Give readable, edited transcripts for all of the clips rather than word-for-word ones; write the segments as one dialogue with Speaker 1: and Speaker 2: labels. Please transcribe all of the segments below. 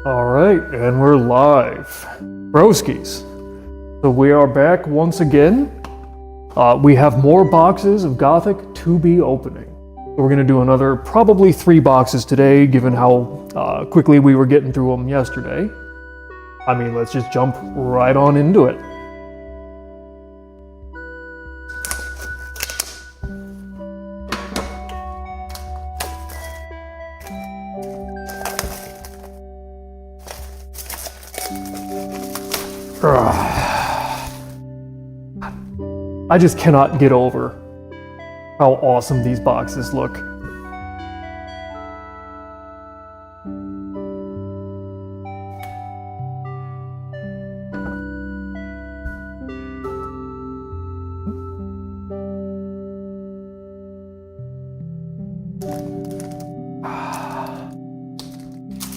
Speaker 1: Alright, and we're live. Broskis. So we are back once again. We have more boxes of Gothic to be opening. So we're going to do another probably 3 boxes today, given how quickly we were getting through them yesterday. I mean, let's just jump right on into it. I just cannot get over how awesome these boxes look.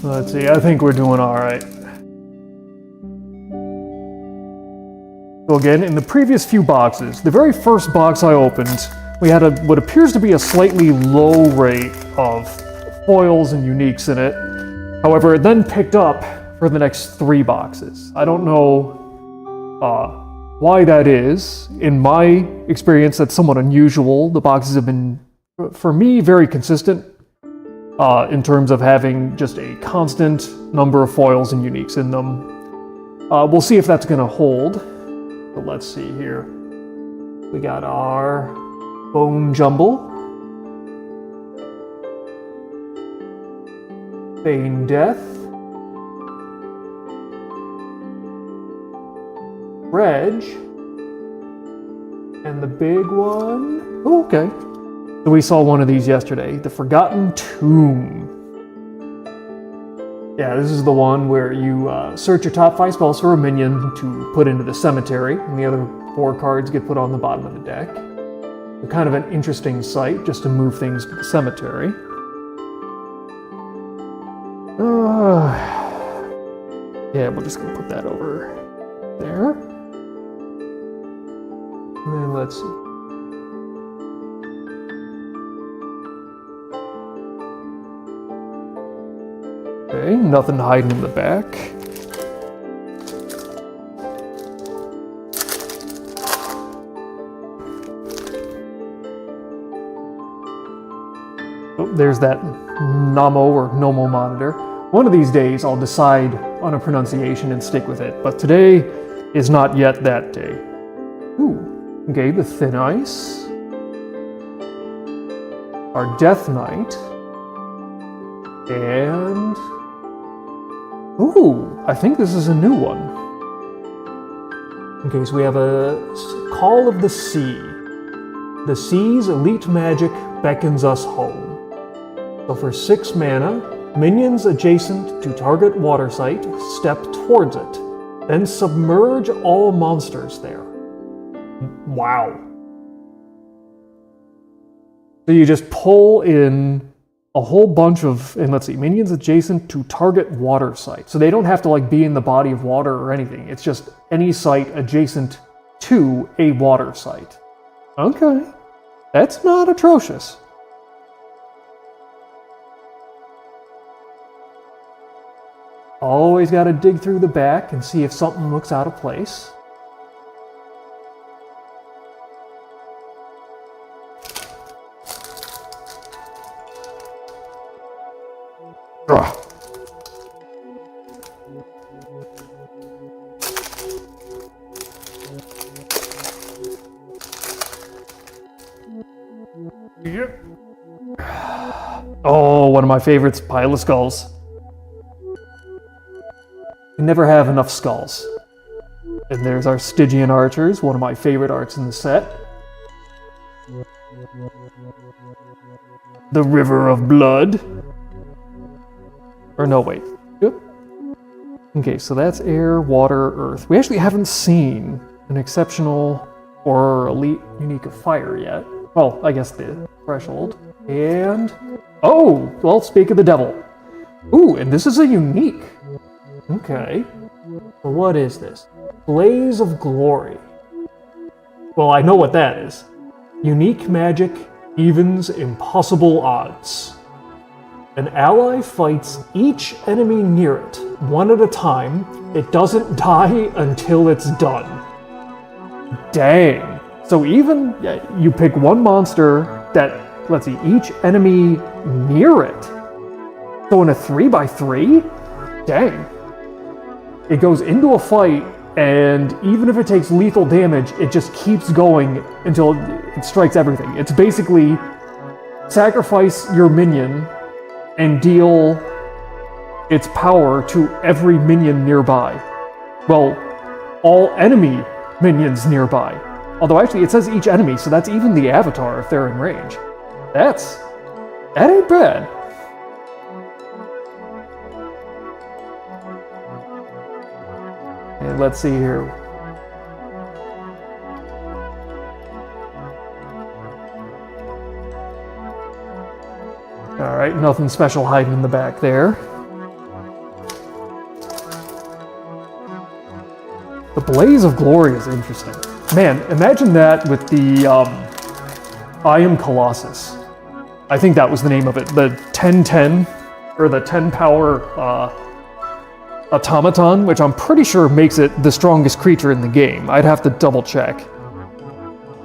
Speaker 1: Let's see, I think we're doing all right. So again, in the previous few boxes, the very first box I opened, we had what appears to be a slightly low rate of foils and uniques in it. However, it then picked up for the next 3 boxes. I don't know why that is. In my experience, that's somewhat unusual. The boxes have been, for me, very consistent in terms of having just a constant number of foils and uniques in them. We'll see if that's going to hold. But let's see here. We got our Bone Jumble, Bane Death, Reg, and the big one. Oh, okay. So we saw one of these yesterday, the Forgotten Tomb. Yeah, this is the one where you search your top 5 spells for a minion to put into the cemetery, and the other 4 cards get put on the bottom of the deck. So kind of an interesting site just to move things to the cemetery. Yeah, we're just going to put that over there. And then let's see. Okay, nothing hiding in the back. Oh, there's that Namo or Nomo monitor. One of these days I'll decide on a pronunciation and stick with it, but today is not yet that day. Ooh, okay, the Thin Ice. Our Death Knight. And ooh, I think this is a new one. Okay, so we have a Call of the Sea. The sea's elite magic beckons us home. So for 6 mana, minions adjacent to target water site step towards it, then submerge all monsters there. Wow. So you just pull in a whole bunch of, and let's see, minions adjacent to target water site. So they don't have to like be in the body of water or anything. It's just any site adjacent to a water site. Okay, that's not atrocious. Always got to dig through the back and see if something looks out of place. Yep. Oh, one of my favorites, Pile of Skulls. We never have enough skulls. And there's our Stygian Archers, one of my favorite arts in the set. The River of Blood. Or no, wait. Yep. Okay, so that's air, water, earth. We actually haven't seen an exceptional or elite unique of fire yet. Well, I guess the threshold. And oh, well, speak of the devil. Ooh, and this is a unique. Okay. So what is this? Blaze of Glory. Well, I know what that is. Unique magic evens impossible odds. An ally fights each enemy near it, one at a time. It doesn't die until it's done. Dang. So even you pick one monster that, let's see, each enemy near it. So in a 3x3? Dang. It goes into a fight, and even if it takes lethal damage, it just keeps going until it strikes everything. It's basically sacrifice your minion and deal its power to every minion nearby. Well, all enemy minions nearby. Although actually it says each enemy, so that's even the avatar if they're in range. That ain't bad. And let's see here. Alright, nothing special hiding in the back there. The Blaze of Glory is interesting. Man, imagine that with the I Am Colossus. I think that was the name of it. The 1010, or the 10 power automaton, which I'm pretty sure makes it the strongest creature in the game. I'd have to double check.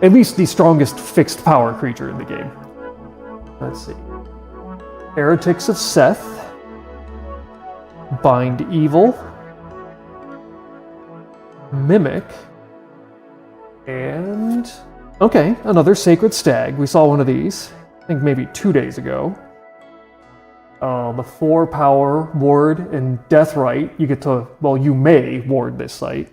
Speaker 1: At least the strongest fixed power creature in the game. Let's see. Heretics of Seth, Bind Evil, Mimic, and... okay, another Sacred Stag. We saw one of these, I think maybe 2 days ago. The 4 power ward and Deathrite. You get to, well, you may ward this site.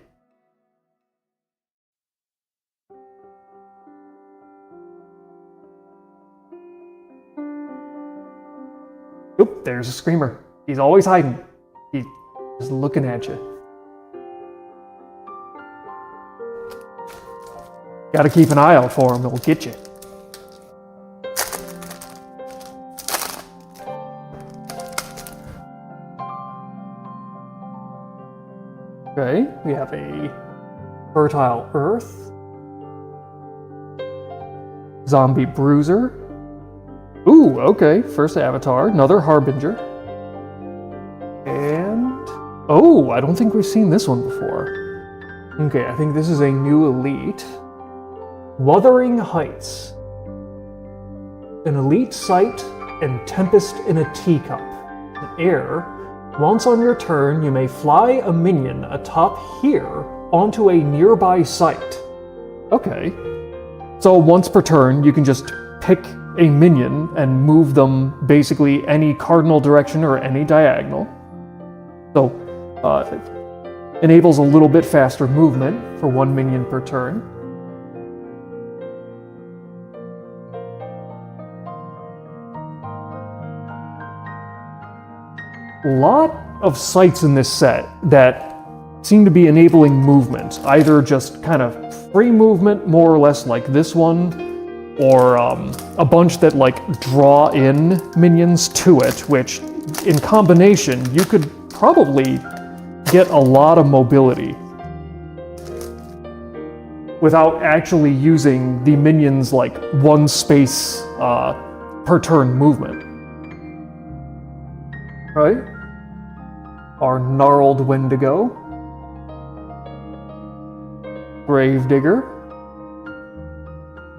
Speaker 1: Oop, there's a Screamer. He's always hiding. He's just looking at you. Gotta keep an eye out for him, he'll get you. Okay, we have a Fertile Earth. Zombie Bruiser. Ooh, okay, first avatar, another Harbinger. And... oh, I don't think we've seen this one before. Okay, I think this is a new elite. Wuthering Heights. An elite sight and Tempest in a Teacup. An air. Once on your turn, you may fly a minion atop here onto a nearby site. Okay. So once per turn, you can just pick a minion and move them basically any cardinal direction or any diagonal. So, it enables a little bit faster movement for one minion per turn. Lot of sites in this set that seem to be enabling movement, either just kind of free movement, more or less like this one, or a bunch that like draw in minions to it, which in combination you could probably get a lot of mobility without actually using the minions like one space per turn movement. Right? Our Gnarled Wendigo. Gravedigger.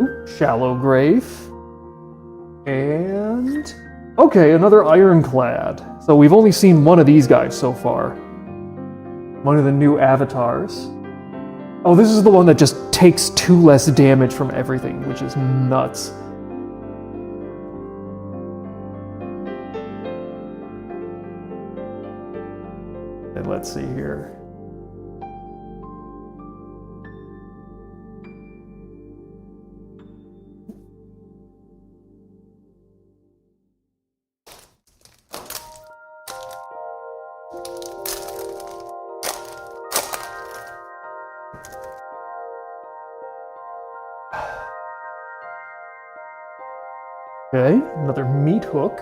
Speaker 1: Ooh, Shallow Grave. And... okay, another Ironclad. So we've only seen one of these guys so far. One of the new avatars. Oh, this is the one that just takes 2 less damage from everything, which is nuts. And let's see here. Okay, another Meat Hook.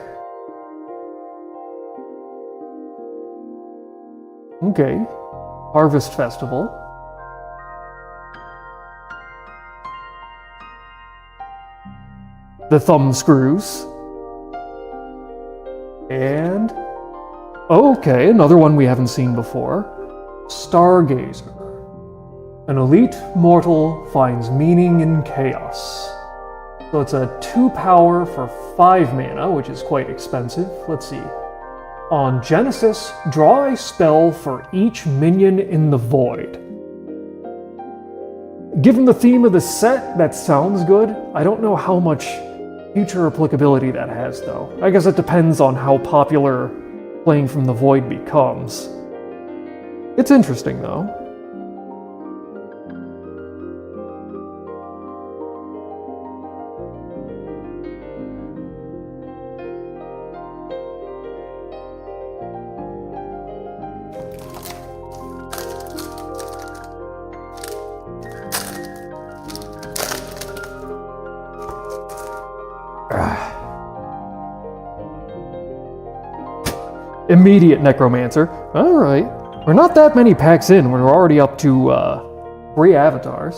Speaker 1: Okay, Harvest Festival. The Thumb Screws. And... okay, another one we haven't seen before. Stargazer. An elite mortal finds meaning in chaos. So it's a 2 power for 5 mana, which is quite expensive. Let's see. On Genesis, draw a spell for each minion in the void. Given the theme of the set, that sounds good. I don't know how much future applicability that has, though. I guess it depends on how popular playing from the void becomes. It's interesting, though. Immediate Necromancer. Alright. We're not that many packs in. We're already up to 3 avatars.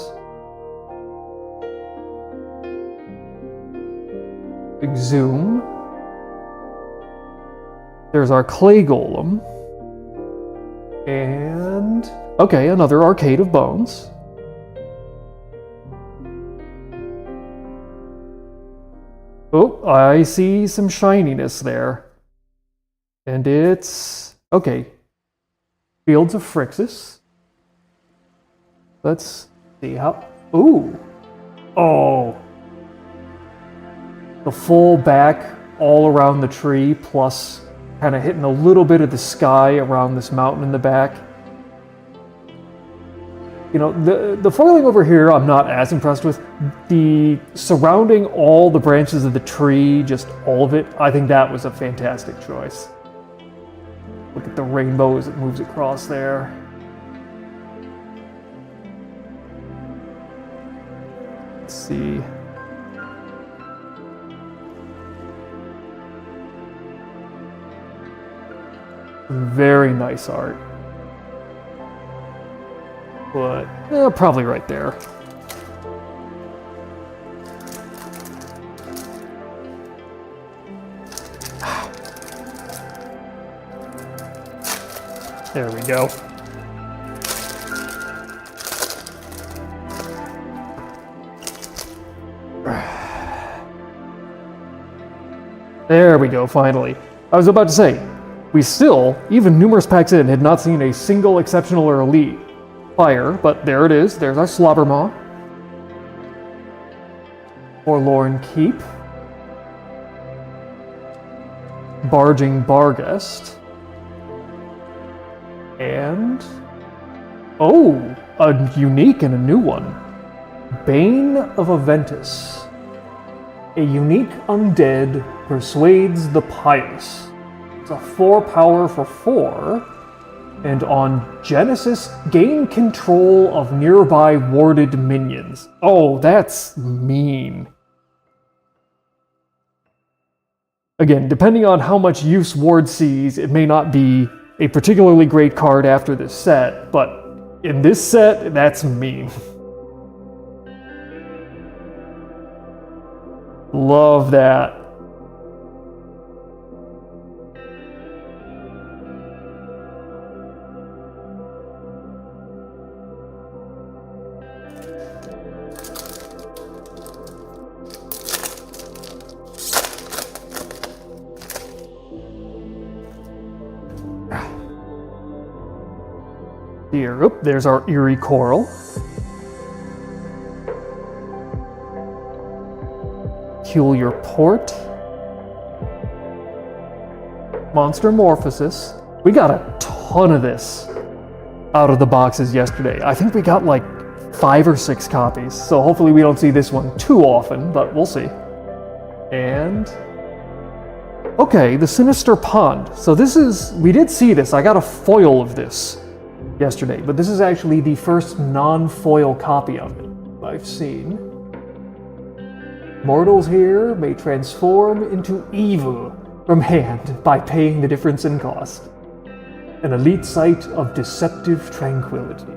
Speaker 1: Exhume. There's our Clay Golem. And... okay, another Arcade of Bones. Oh, I see some shininess there. And it's... okay. Fields of Phrixus. Let's see how... ooh! Oh! The full back all around the tree, plus kind of hitting a little bit of the sky around this mountain in the back. You know, the foiling over here I'm not as impressed with. The surrounding all the branches of the tree, just all of it, I think that was a fantastic choice. Look at the rainbow as it moves across there. Let's see. Very nice art. But, probably right there. There we go. There we go, finally. I was about to say, we still, even numerous packs in, had not seen a single exceptional or elite fire, but there it is. There's our Slobbermaw. Forlorn Keep. Barging Barghest. And... oh, a unique and a new one. Bane of Aventus. A unique undead persuades the pious. It's a 4 power for 4. And on Genesis, gain control of nearby warded minions. Oh, that's mean. Again, depending on how much use Ward sees, it may not be a particularly great card after this set, but in this set, that's mean. Love that. Here, oop, there's our Eerie Coral. Peculiar Port. Monster Morphosis. We got a ton of this out of the boxes yesterday. I think we got like 5 or 6 copies, so hopefully we don't see this one too often, but we'll see. And... okay, the Sinister Pond. So this is... we did see this. I got a foil of this yesterday, but this is actually the first non-foil copy of it I've seen. Mortals here may transform into evil from hand by paying the difference in cost. An elite site of deceptive tranquility.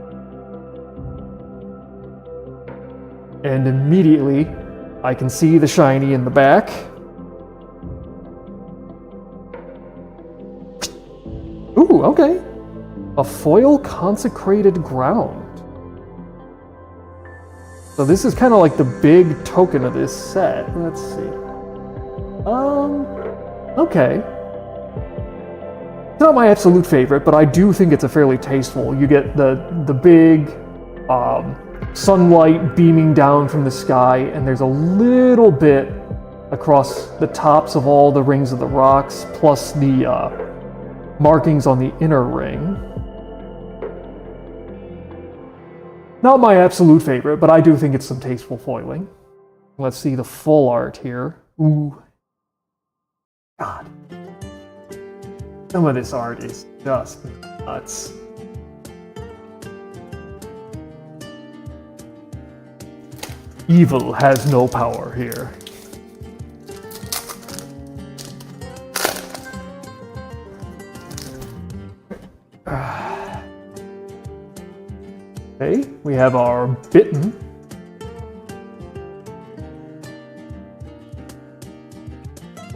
Speaker 1: And immediately, I can see the shiny in the back. Ooh, okay. A foil consecrated ground. So this is kind of like the big token of this set. Let's see. Okay. It's not my absolute favorite, but I do think it's a fairly tasteful. You get the big sunlight beaming down from the sky, and there's a little bit across the tops of all the rings of the rocks, plus the markings on the inner ring. Not my absolute favorite, but I do think it's some tasteful foiling. Let's see the full art here. Ooh. God. Some of this art is just nuts. Evil has no power here. Okay, we have our Bitten.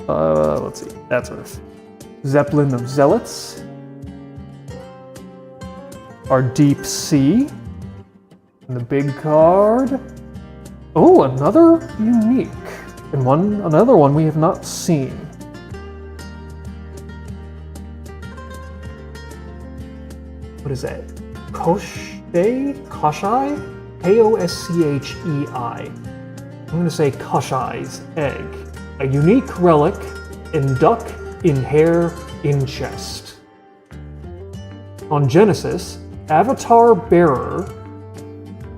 Speaker 1: Let's see, that sort of Zeppelin of Zealots. Our Deep Sea. And the big card. Oh, another unique. And another one we have not seen. What is that? Koshai? Koschei? I'm going to say Koshai's Egg. A unique relic in duck, in hair, in chest. On Genesis, Avatar Bearer.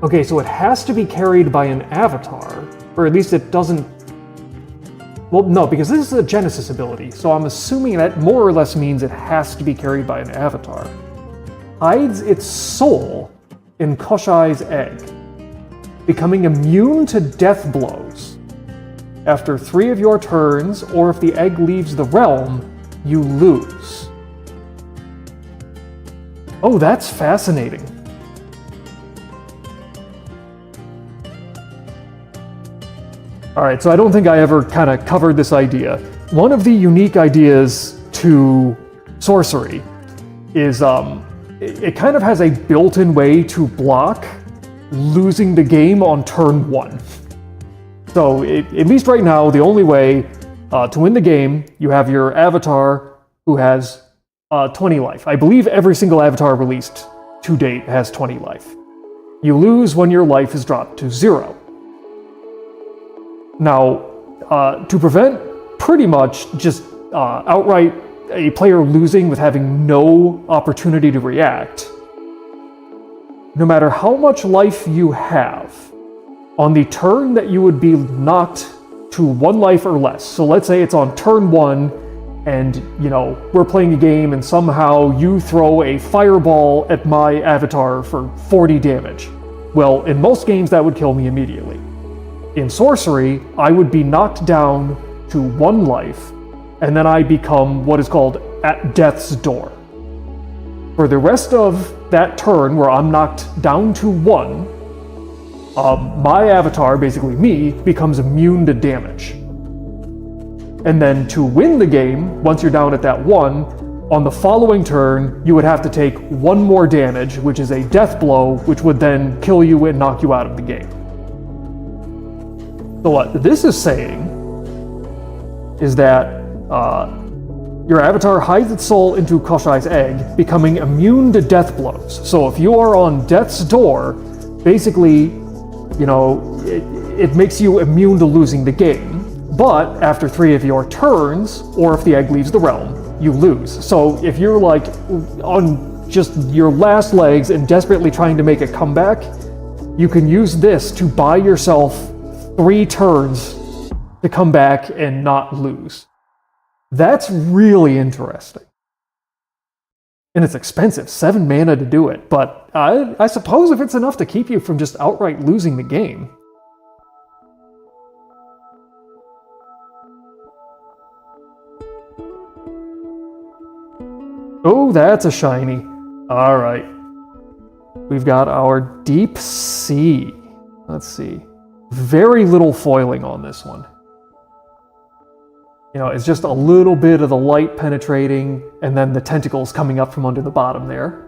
Speaker 1: Okay, so it has to be carried by an avatar, or at least it doesn't... Well, no, because this is a Genesis ability, so I'm assuming that more or less means it has to be carried by an avatar. Hides its soul in Koshai's Egg, becoming immune to death blows. After 3 of your turns, or if the egg leaves the realm, you lose. Oh, that's fascinating. Alright, so I don't think I ever kind of covered this idea. One of the unique ideas to Sorcery is it kind of has a built-in way to block losing the game on turn 1. So, at least right now, the only way to win the game, you have your avatar who has 20 life. I believe every single avatar released to date has 20 life. You lose when your life is dropped to 0. Now, to prevent pretty much just outright a player losing with having no opportunity to react, no matter how much life you have, on the turn that you would be knocked to 1 life or less, so let's say it's on turn 1, and, you know, we're playing a game and somehow you throw a fireball at my avatar for 40 damage. Well, in most games that would kill me immediately. In Sorcery, I would be knocked down to 1 life, and then I become what is called at death's door. For the rest of that turn where I'm knocked down to 1, my avatar, basically me, becomes immune to damage. And then to win the game, once you're down at that 1, on the following turn, you would have to take 1 more damage, which is a death blow, which would then kill you and knock you out of the game. So what this is saying is that your avatar hides its soul into Koshai's Egg, becoming immune to death blows. So if you are on death's door, basically, you know, it makes you immune to losing the game. But after 3 of your turns, or if the egg leaves the realm, you lose. So if you're like on just your last legs and desperately trying to make a comeback, you can use this to buy yourself 3 turns to come back and not lose. That's really interesting. And it's expensive, 7 mana to do it, but I suppose if it's enough to keep you from just outright losing the game. Oh, that's a shiny. Alright. We've got our Deep Sea. Let's see. Very little foiling on this one. You know, it's just a little bit of the light penetrating, and then the tentacles coming up from under the bottom there.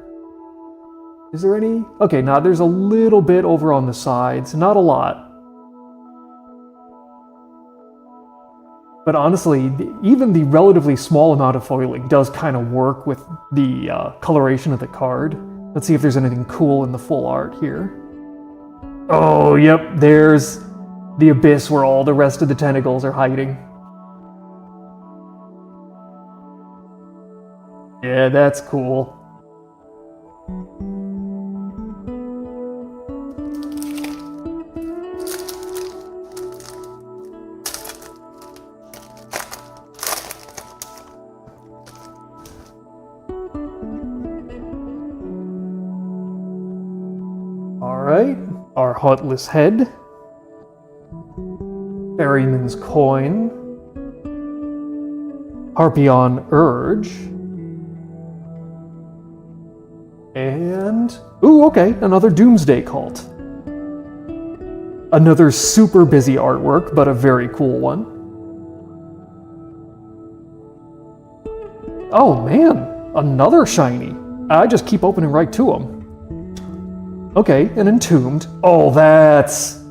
Speaker 1: Is there any? Okay, now there's a little bit over on the sides, not a lot. But honestly, even the relatively small amount of foiling does kind of work with the coloration of the card. Let's see if there's anything cool in the full art here. Oh, yep, there's the abyss where all the rest of the tentacles are hiding. Yeah, that's cool. Alright, our Hauntless Head. Ferryman's Coin. Harpion Urge. And... ooh, okay, another Doomsday Cult. Another super busy artwork, but a very cool one. Oh man, another shiny. I just keep opening right to them. Okay, an Entombed. Oh, that's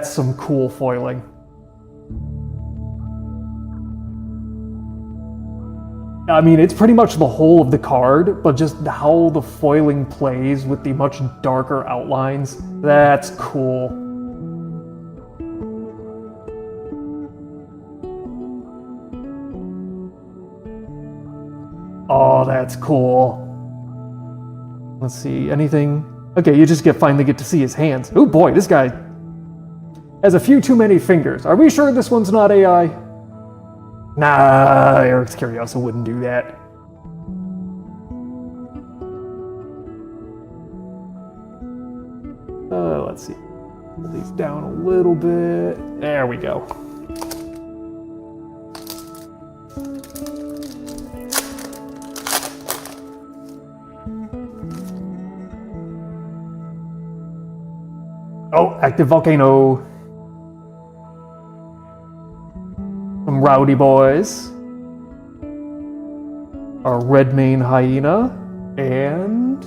Speaker 1: some cool foiling. I mean, it's pretty much the whole of the card, but just how the foiling plays with the much darker outlines, that's cool. Oh, that's cool. Let's see, anything? Okay, you just finally get to see his hands. Oh boy, this guy has a few too many fingers. Are we sure this one's not AI? Nah, Eric's Curiosa wouldn't do that. Let's see. Pull these down a little bit. There we go. Oh, active volcano. Some rowdy boys. Our Redmane Hyena. And...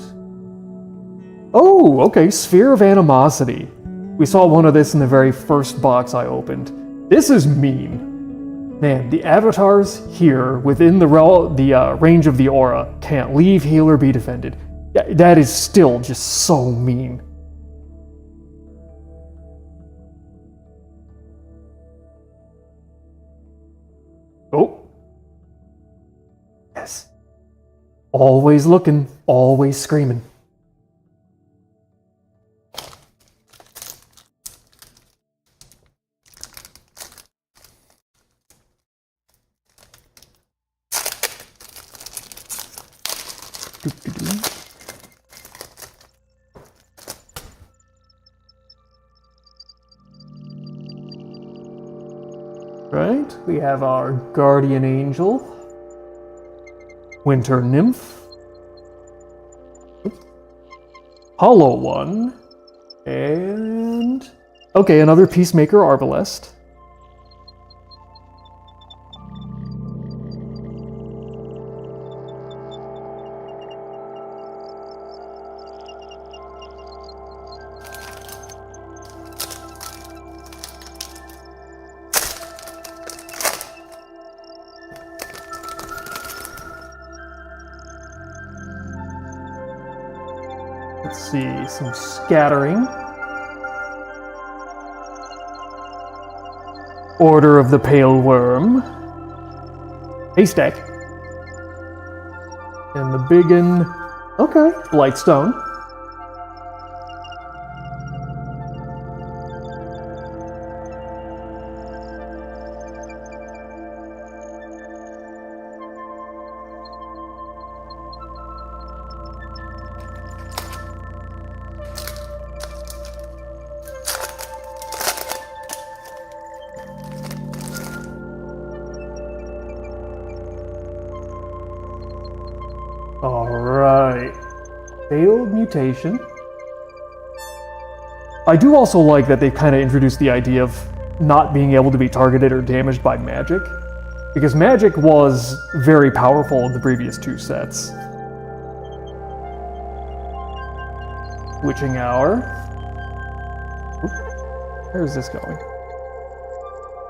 Speaker 1: oh, okay, Sphere of Animosity. We saw one of this in the very first box I opened. This is mean. Man, the avatars here, within the range of the aura, can't leave, heal, or be defended. That is still just so mean. Oh. Yes. Always looking, always screaming. Right, we have our Guardian Angel, Winter Nymph, Hollow One, and... okay, another Peacemaker Arbalest. Let's see, some Scattering. Order of the Pale Worm. Haystack. And the biggin... okay, Blightstone. Alright. Failed Mutation. I do also like that they've kind of introduced the idea of not being able to be targeted or damaged by magic. Because magic was very powerful in the previous 2 sets. Witching Hour. Oop, where's this going?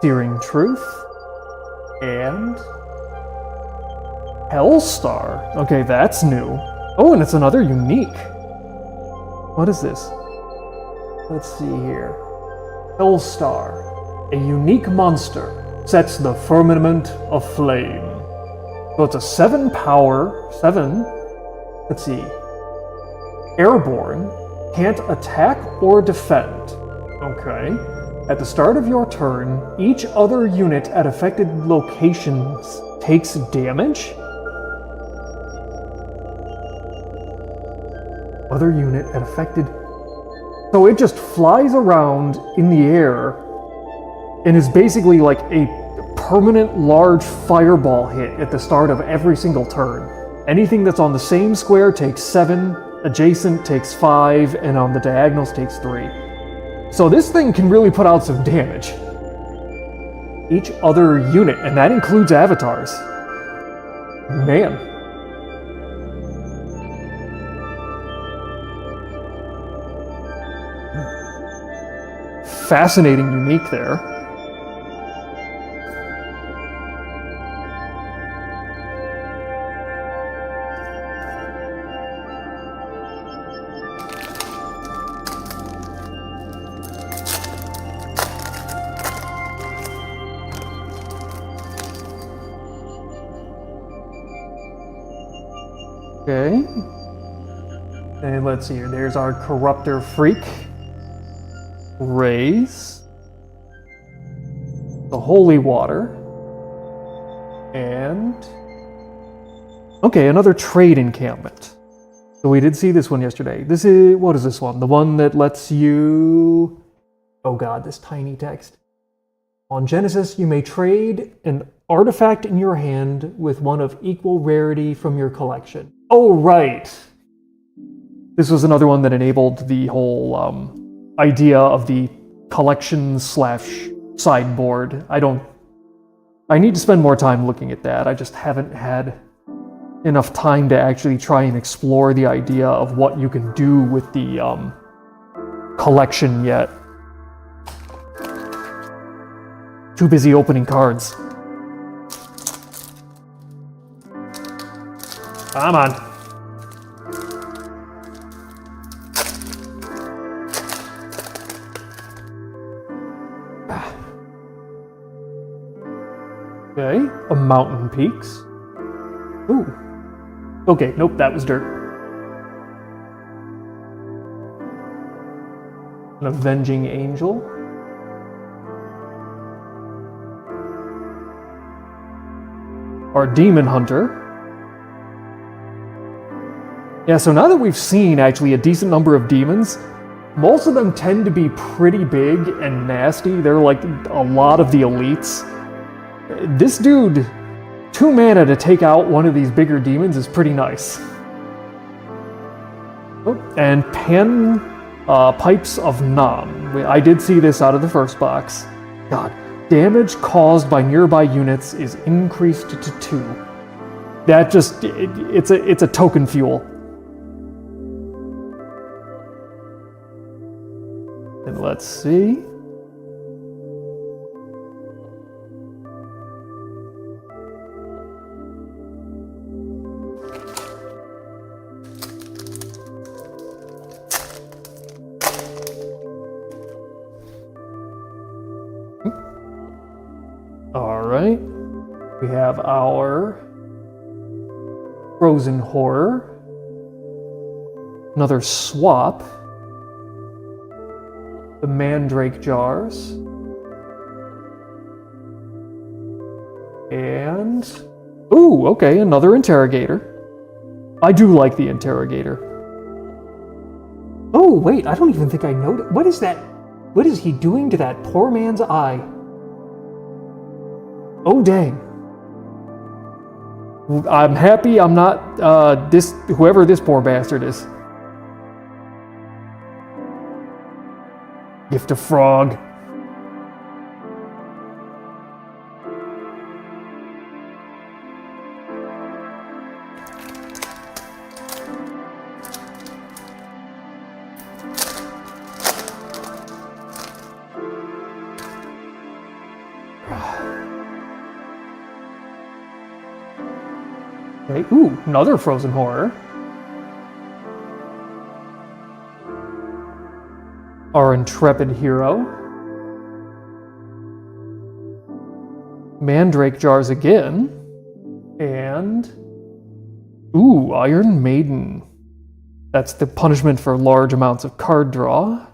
Speaker 1: Searing Truth. And... Hellstar. Okay, that's new. Oh, and it's another unique. What is this? Let's see here. Hellstar. A unique monster. Sets the firmament aflame. So it's a 7 power, 7, let's see, airborne, can't attack or defend. Okay. At the start of your turn, each other unit at affected locations takes damage? Other unit at affected... So it just flies around in the air and is basically like a permanent large fireball hit at the start of every single turn. Anything that's on the same square takes 7, adjacent takes 5, and on the diagonals takes 3. So this thing can really put out some damage. Each other unit, and that includes avatars. Man. Fascinating unique there. Okay. And let's see here. There's our Corruptor Freak. Raise. The Holy Water. And... okay, another trade encampment. So we did see this one yesterday. This is... what is this one? The one that lets you... oh god, this tiny text. On Genesis, you may trade an artifact in your hand with one of equal rarity from your collection. Oh, right. This was another one that enabled the whole idea of the collection slash sideboard. I need to spend more time looking at that. I just haven't had enough time to actually try and explore the idea of what you can do with the collection yet. Too busy opening cards. Come on. Okay, a Mountain Peaks. Ooh. Okay, nope, that was dirt. An Avenging Angel. Our Demon Hunter. Yeah, so now that we've seen actually a decent number of demons, most of them tend to be pretty big and nasty. They're like a lot of the elites. This dude, 2 mana to take out one of these bigger demons is pretty nice. Oh, and Pipes of Nam. I did see this out of the first box. God, damage caused by nearby units is increased to 2. That just, it's a token fuel. And let's see. All right. We have our Frozen Horror. Another swap. The Mandrake Jars. And... ooh, okay, another Interrogator. I do like the Interrogator. Oh, wait, I don't even think I know... what is that? What is he doing to that poor man's eye? Oh, dang. I'm happy I'm not, whoever this poor bastard is. Gift of Frog. Okay, ooh, another frozen horror. Our intrepid hero. Mandrake jars again. And... ooh, Iron Maiden. That's the punishment for large amounts of card draw.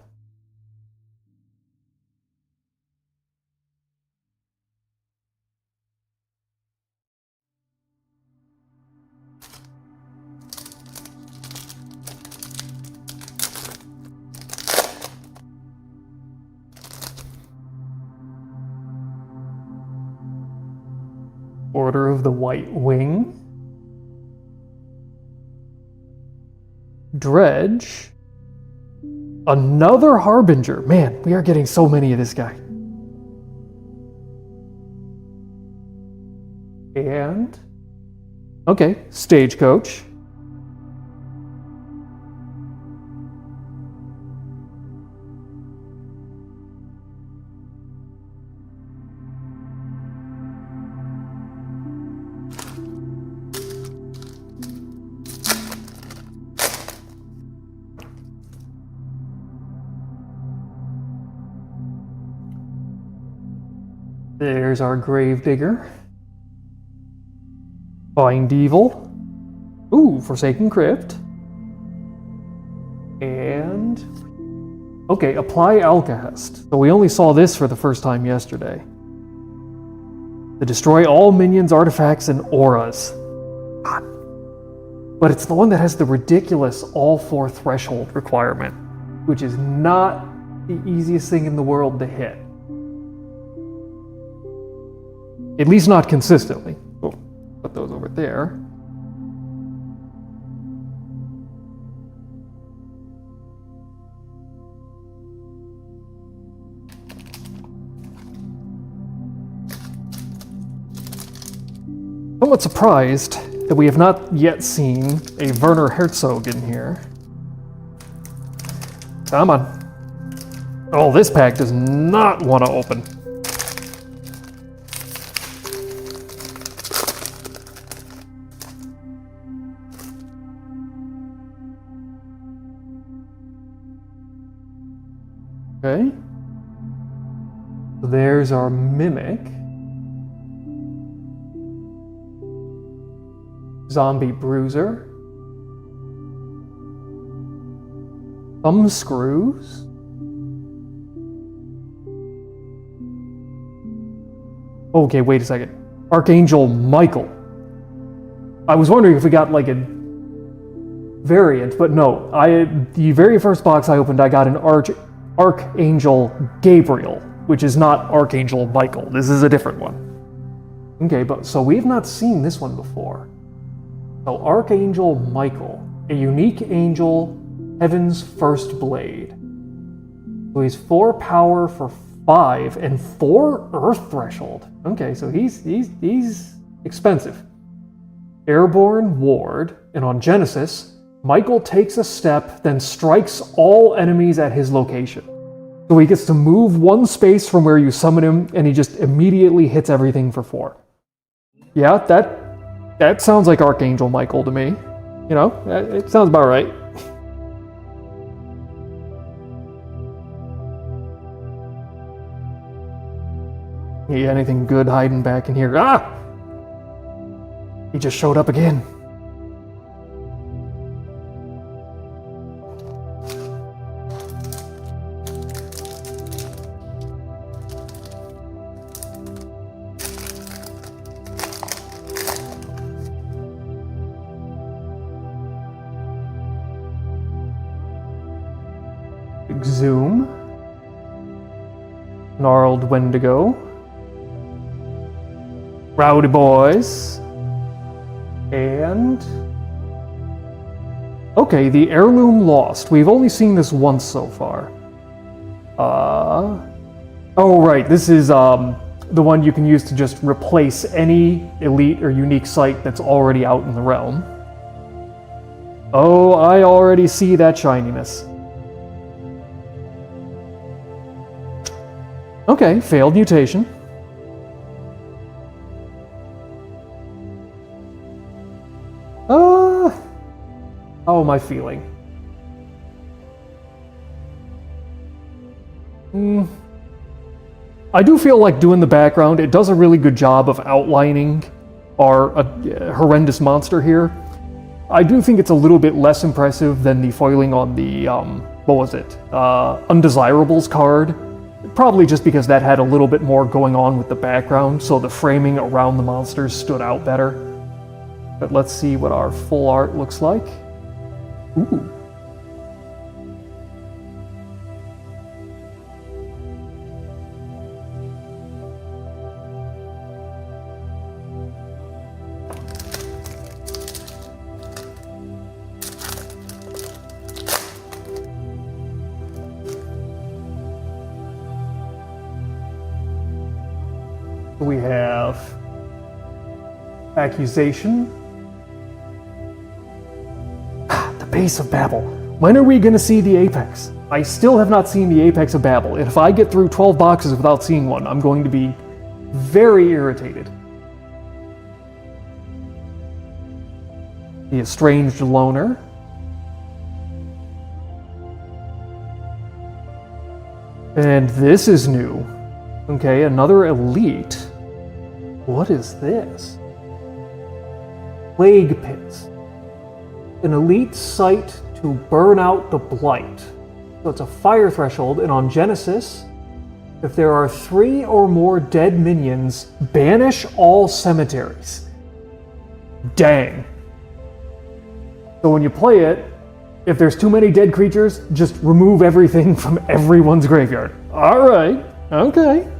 Speaker 1: Order of the White Wing. Dredge. Another Harbinger. Man, we are getting so many of this guy. And... okay, Stagecoach. There's our Gravedigger. Find Evil. Ooh, Forsaken Crypt. And... okay, Apply Alcahest. So we only saw this for the first time yesterday. To destroy all minions, artifacts, and auras. God. But it's the one that has the ridiculous all 4 threshold requirement, which is not the easiest thing in the world to hit. At least not consistently. Oh, put those over there. Somewhat surprised that we have not yet seen a Werner Herzog in here. Come on. Oh, this pack does not want to open. Okay. So there's our Mimic. Zombie Bruiser. Thumbscrews. Okay, wait a second. Archangel Michael. I was wondering if we got like a variant, but no. The very first box I opened, I got an Archangel Gabriel, which is not Archangel Michael. This is a different one. Okay, but so we've not seen this one before. So Archangel Michael, a unique angel, Heaven's First Blade. So he's 4 power for 5 and 4 Earth Threshold. Okay, so he's expensive. Airborne Ward, and on Genesis, Michael takes a step, then strikes all enemies at his location. So he gets to move 1 space from where you summon him, and he just immediately hits everything for 4. Yeah, that sounds like Archangel Michael to me. You know, it sounds about right. Yeah, anything good hiding back in here? Ah! He just showed up again. Zoom, Gnarled Wendigo, Rowdy Boys, and... okay, the Heirloom Lost. We've only seen this once so far. Oh right, this is the one you can use to just replace any elite or unique site that's already out in the realm. Oh, I already see that shininess. Okay, failed mutation. How am I feeling? I do feel like doing the background, it does a really good job of outlining our horrendous monster here. I do think it's a little bit less impressive than the foiling on the, what was it? Undesirables card. Probably just because that had a little bit more going on with the background, so the framing around the monsters stood out better. But let's see what our full art looks like. Ooh. We have accusation. The base of Babel. When are we going to see the apex? I still have not seen the apex of Babel. If I get through 12 boxes without seeing one, I'm going to be very irritated. The estranged loner. And this is new. Okay, another elite. What is this? Plague Pits. An elite site to burn out the blight. So it's a fire threshold, and on Genesis, if there are 3 or more dead minions, banish all cemeteries. Dang. So when you play it, if there's too many dead creatures, just remove everything from everyone's graveyard. Alright, okay.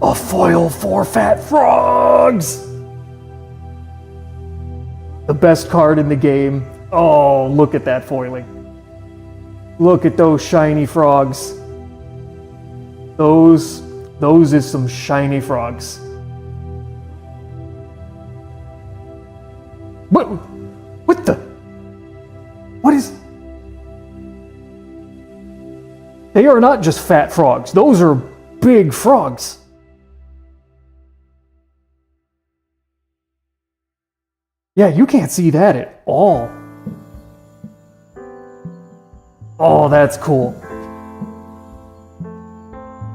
Speaker 1: A foil for fat frogs! The best card in the game. Oh, look at that foiling. Look at those shiny frogs. Those is some shiny frogs. What the? What is? They are not just fat frogs. Those are big frogs. Yeah, you can't see that at all. Oh, that's cool.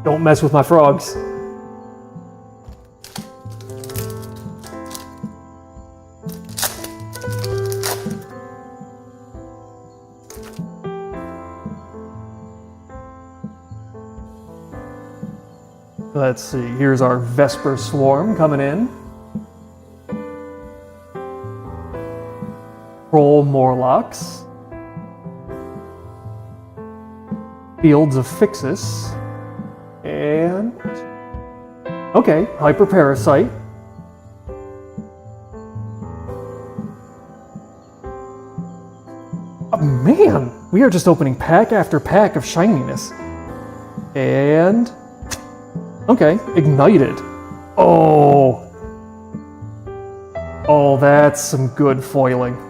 Speaker 1: Don't mess with my frogs. Let's see, here's our Vesper Swarm coming in. Troll Morlocks. Fields of Fixus. And... okay, Hyper Parasite. Oh, man! We are just opening pack after pack of shininess. And... okay, Ignited. Oh! Oh, that's some good foiling.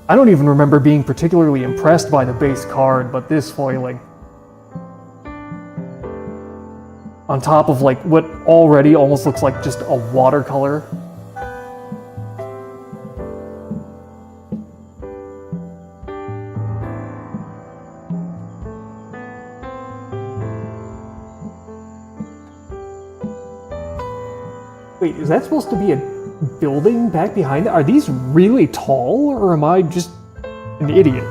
Speaker 1: I don't even remember being particularly impressed by the base card, but this foiling. On top of like what already almost looks like just a watercolor. Wait, is that supposed to be a building back behind it? Are these really tall, or am I just an idiot,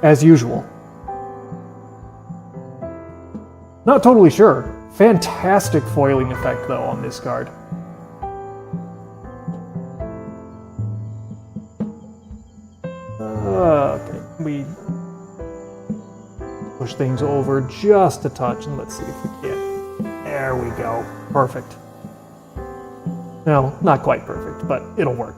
Speaker 1: as usual? Not totally sure. Fantastic foiling effect, though, on this card. Okay, we push things over just a touch, and let's see if we can. There we go. Perfect. No, not quite perfect, but it'll work.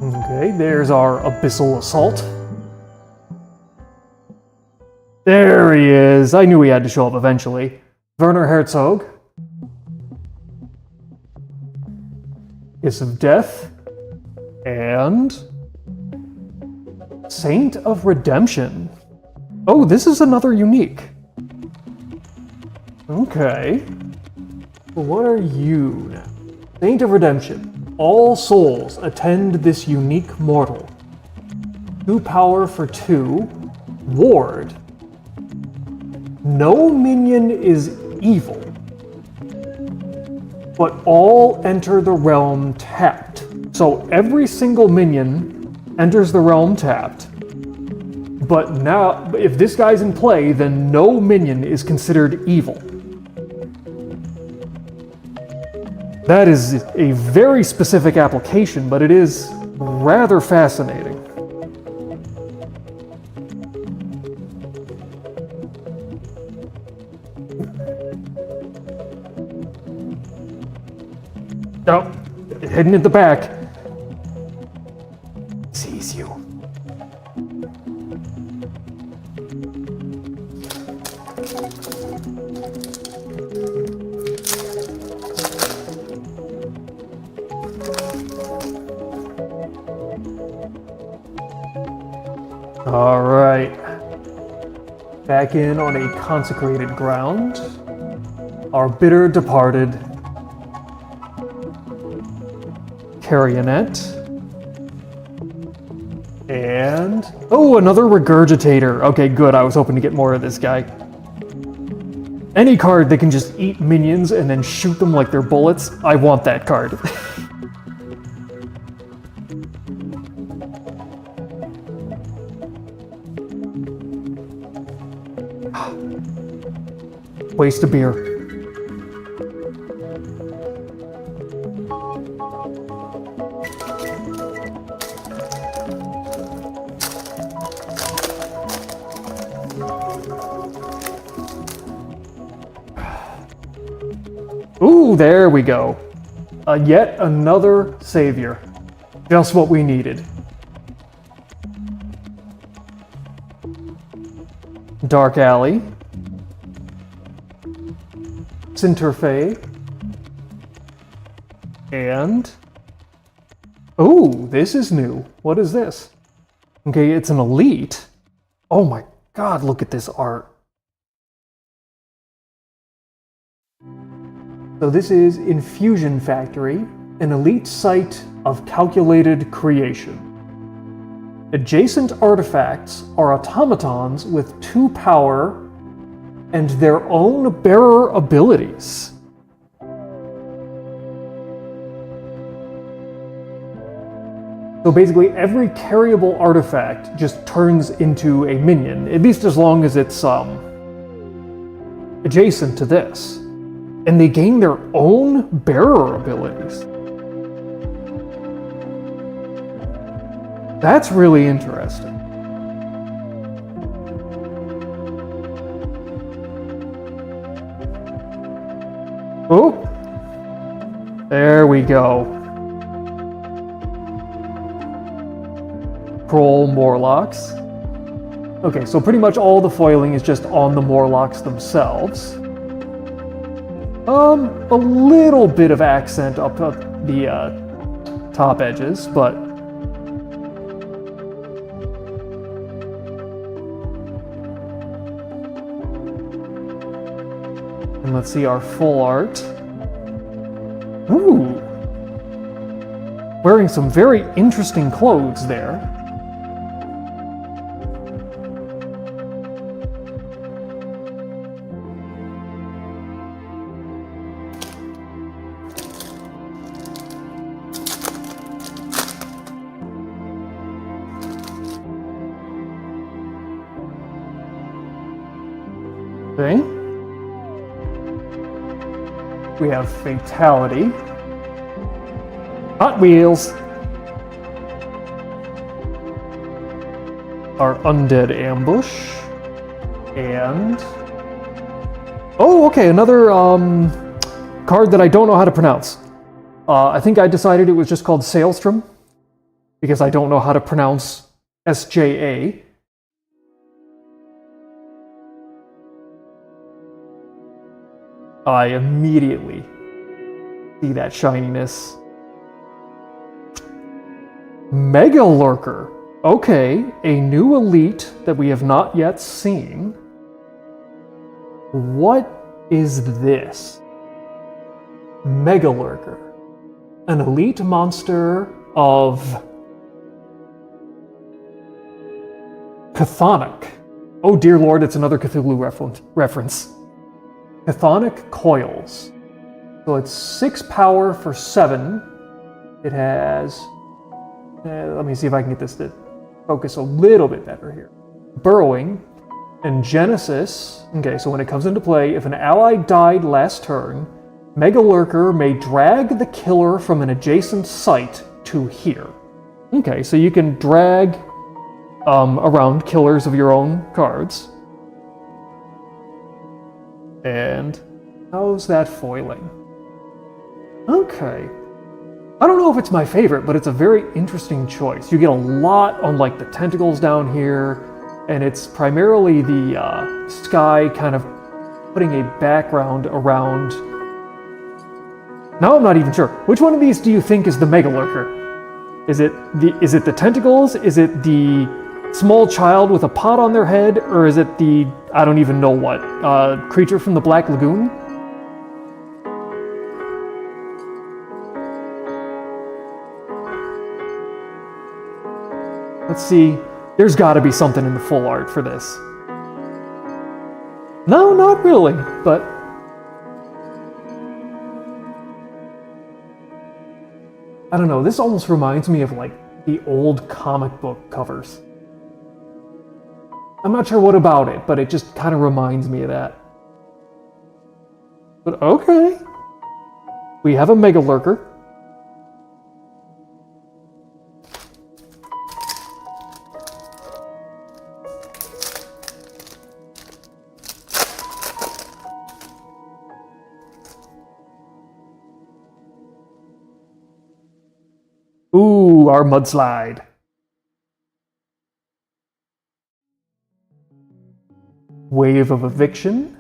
Speaker 1: Okay, there's our Abyssal Assault. There he is. I knew he had to show up eventually. Werner Herzog. Kiss of Death. And... Saint of Redemption. Oh, this is another unique. Okay. Well, what are you now? Saint of Redemption. All souls attend this unique mortal. 2 power for 2. Ward. No minion is evil, but all enter the realm tapped. So every single minion enters the realm tapped. But now, if this guy's in play, then no minion is considered evil. That is a very specific application, but it is rather fascinating. Oh, hidden at the back. Sees you. All right. Back in on a consecrated ground. Our bitter departed Carionet. And... oh, another Regurgitator. Okay, good. I was hoping to get more of this guy. Any card that can just eat minions and then shoot them like they're bullets, I want that card. Waste of beer. Ooh, there we go. Yet another savior. Just what we needed. Dark Alley. Sinterfe. And... ooh, this is new. What is this? Okay, it's an elite. Oh my god, look at this art. So this is Infusion Factory, an elite site of calculated creation. Adjacent artifacts are automatons with 2 power and their own bearer abilities. So basically every carryable artifact just turns into a minion, at least as long as it's adjacent to this. And they gain their own bearer abilities. That's really interesting. Oh, there we go. Troll Morlocks. Okay, so pretty much all the foiling is just on the Morlocks themselves. A little bit of accent up the top edges, but... and let's see our full art. Ooh! Wearing some very interesting clothes there. Okay. We have Fatality. Hot Wheels. Our Undead Ambush. And... oh, okay, another card that I don't know how to pronounce. I think I decided it was just called Sailstrom, because I don't know how to pronounce SJA. I immediately see that shininess. Mega Lurker. Okay, a new elite that we have not yet seen. What is this? Mega Lurker. An elite monster of Chthonic. Oh dear lord, it's another Cthulhu reference. Chthonic Coils. So it's 6 power for 7. It has... let me see if I can get this to focus a little bit better here. Burrowing and Genesis. Okay, so when it comes into play, if an ally died last turn, Mega Lurker may drag the killer from an adjacent site to here. Okay, so you can drag around killers of your own cards. And how's that foiling? Okay. I don't know if it's my favorite, but it's a very interesting choice. You get a lot on like the tentacles down here, and it's primarily the sky kind of putting a background around. Now I'm not even sure. Which one of these do you think is the Mega Lurker? Is it the tentacles? Is it the small child with a pot on their head? Or is it the, I don't even know what, creature from the Black Lagoon? Let's see. There's got to be something in the full art for this. No, not really, but... I don't know, this almost reminds me of like the old comic book covers. I'm not sure what about it, but it just kind of reminds me of that. But okay. We have a Mega Lurker. Ooh, our mudslide. Wave of Eviction.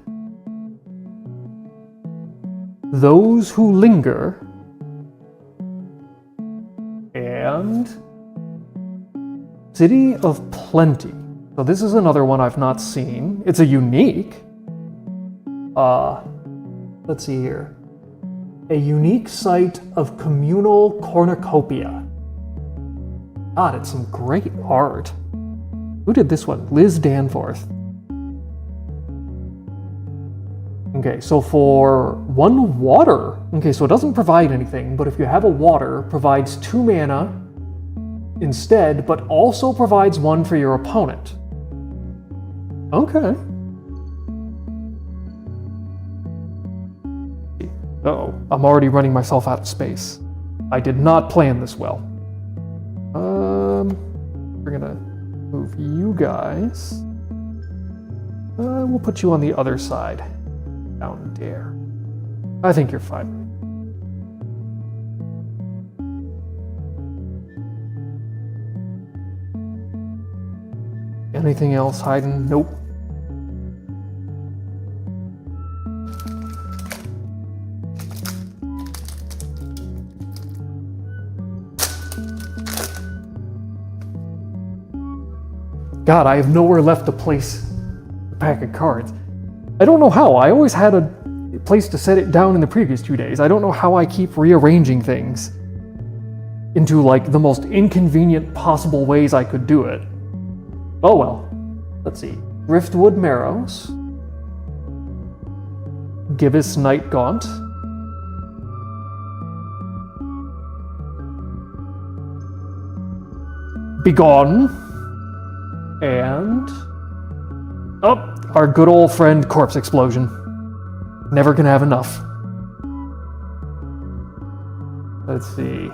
Speaker 1: Those Who Linger. And City of Plenty. So this is another one I've not seen. It's a unique. Let's see here. A unique site of communal cornucopia. God, it's some great art. Who did this one? Liz Danforth. Okay, so for 1 water, okay, so it doesn't provide anything, but if you have a water, provides 2 mana instead, but also provides 1 for your opponent. Okay. Uh-oh, I'm already running myself out of space. I did not plan this well. We're gonna move you guys. We'll put you on the other side. Down there. I think you're fine. Anything else hiding? Nope. God, I have nowhere left to place a pack of cards. I don't know how. I always had a place to set it down in the previous 2 days. I don't know how I keep rearranging things into like the most inconvenient possible ways I could do it. Oh well. Let's see. Driftwood Marrows. Gibbous Night Gaunt. Begone. And... oh, our good old friend Corpse Explosion. Never can have enough. Let's see.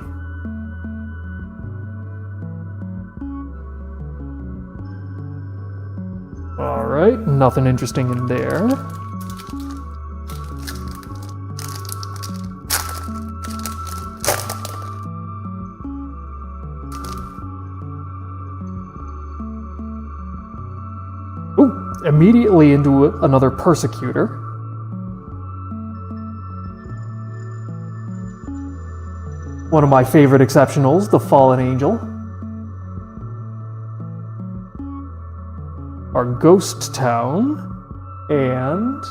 Speaker 1: Alright, nothing interesting in there. Immediately into another Persecutor. One of my favorite exceptionals, the Fallen Angel. Our Ghost Town. And...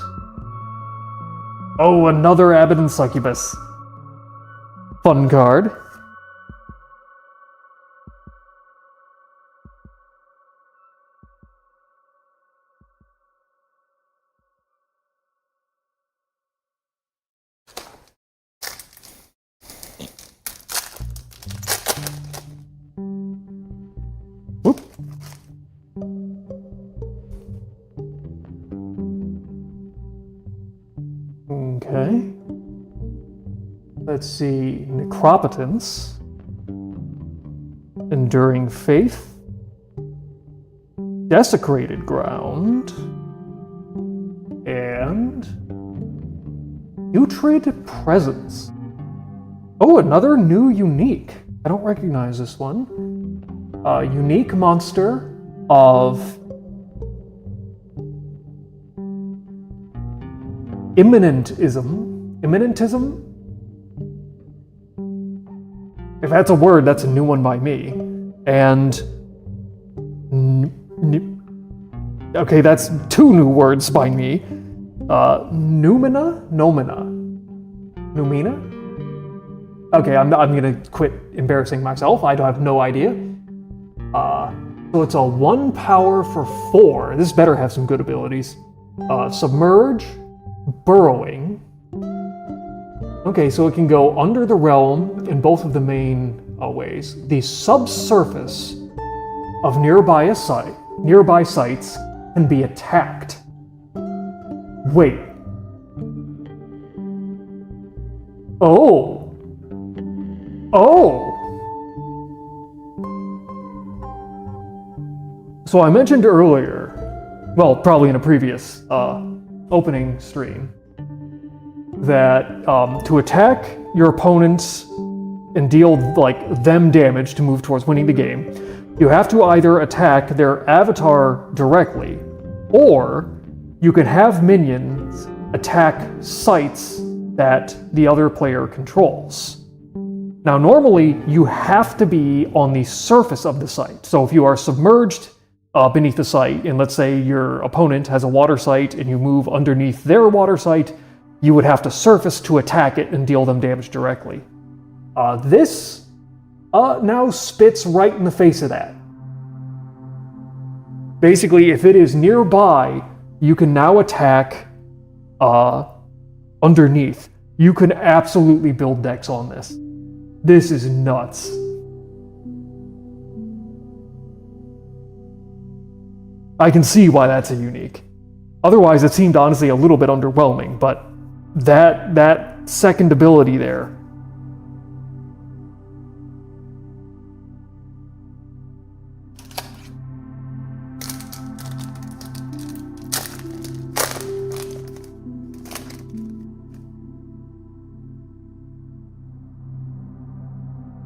Speaker 1: oh, another Abbot and Succubus. Fun card. Whoop. Okay. Let's see. Necropotence. Enduring Faith. Desecrated Ground. And... Putrid Presence. Oh, another new unique. I don't recognize this one. Unique monster of immanentism? If that's a word, that's a new one by me. And okay, that's two new words by me. Numina? Numina? Okay, I'm gonna quit embarrassing myself. I have no idea. So it's a 1 power for 4. This better have some good abilities. Submerge, Burrowing. Okay, so it can go under the realm in both of the main ways. The subsurface of nearby sites can be attacked. Wait. Oh. So I mentioned earlier, well, probably in a previous opening stream, that to attack your opponents and deal them damage to move towards winning the game, you have to either attack their avatar directly, or you can have minions attack sites that the other player controls. Now, normally, you have to be on the surface of the site. So if you are submerged beneath the site, and let's say your opponent has a water site and you move underneath their water site, you would have to surface to attack it and deal them damage directly. This now spits right in the face of that. Basically, if it is nearby, you can now attack underneath. You can absolutely build decks on this. This is nuts. I can see why that's a unique. Otherwise, it seemed honestly a little bit underwhelming, but that second ability there.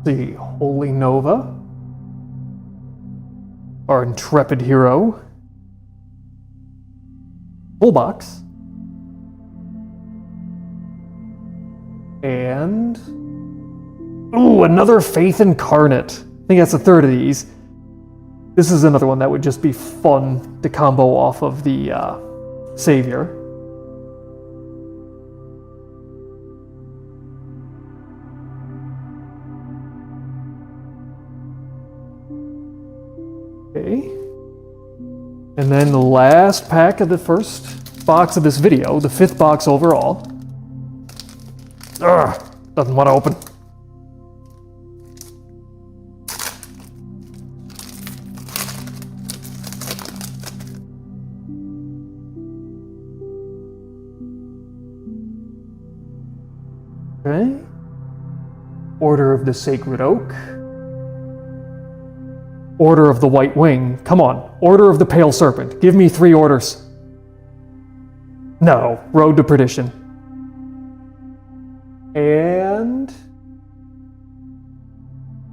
Speaker 1: The Holy Nova, our intrepid hero. Full box. And... ooh, another Faith Incarnate. I think that's the third of these. This is another one that would just be fun to combo off of the Savior. Okay. And then the last pack of the first box of this video, the 5th box overall. Ugh, doesn't want to open. Okay. Order of the Sacred Oak. Order of the White Wing. Come on. Order of the Pale Serpent. Give me 3 orders. No. Road to Perdition. And...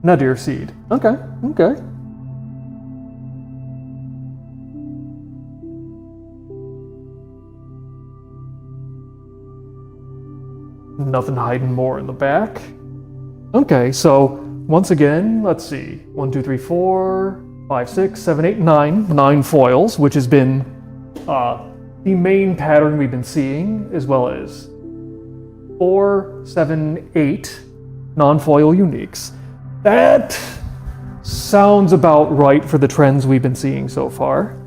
Speaker 1: Nadir Seed. Okay. Okay. Nothing hiding more in the back. Okay, so once again, let's see. 1, 2, 3, 4, 5, 6, 7, 8, 9. 9 foils, which has been the main pattern we've been seeing, as well as 4, 7, 8 non-foil uniques. That sounds about right for the trends we've been seeing so far.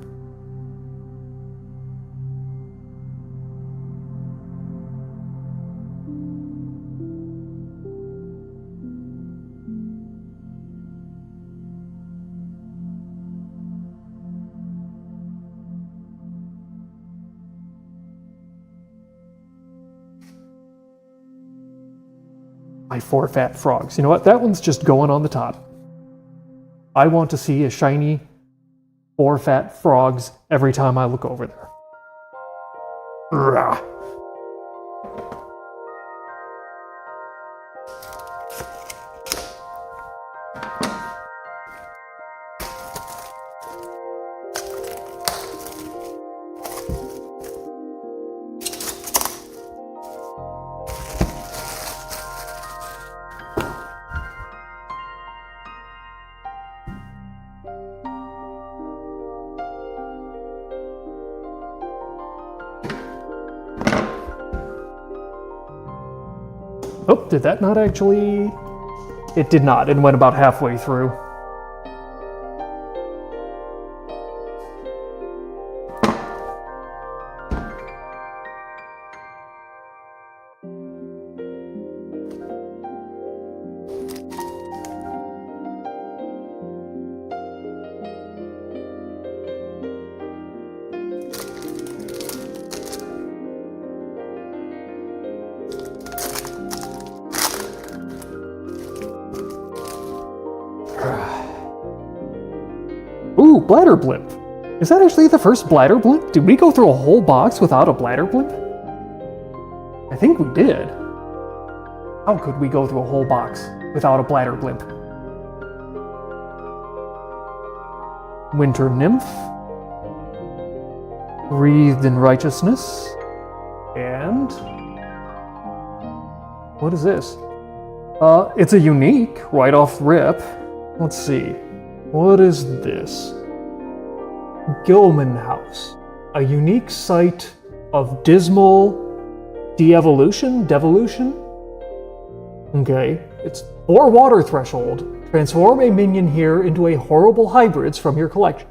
Speaker 1: My 4 fat frogs. You know what? That one's just going on the top. I want to see a shiny 4 fat frogs every time I look over there. Rah. Oh, did that not actually? It did not. It went about halfway through. Ooh, bladder blimp. Is that actually the first bladder blimp? Did we go through a whole box without a bladder blimp? I think we did. How could we go through a whole box without a bladder blimp? Winter nymph. Wreathed in righteousness. And what is this? It's a unique right off rip. Let's see. What is this? Gilman House. A unique site of dismal devolution? Okay. It's 4 water threshold. Transform a minion here into a horrible hybrids from your collection.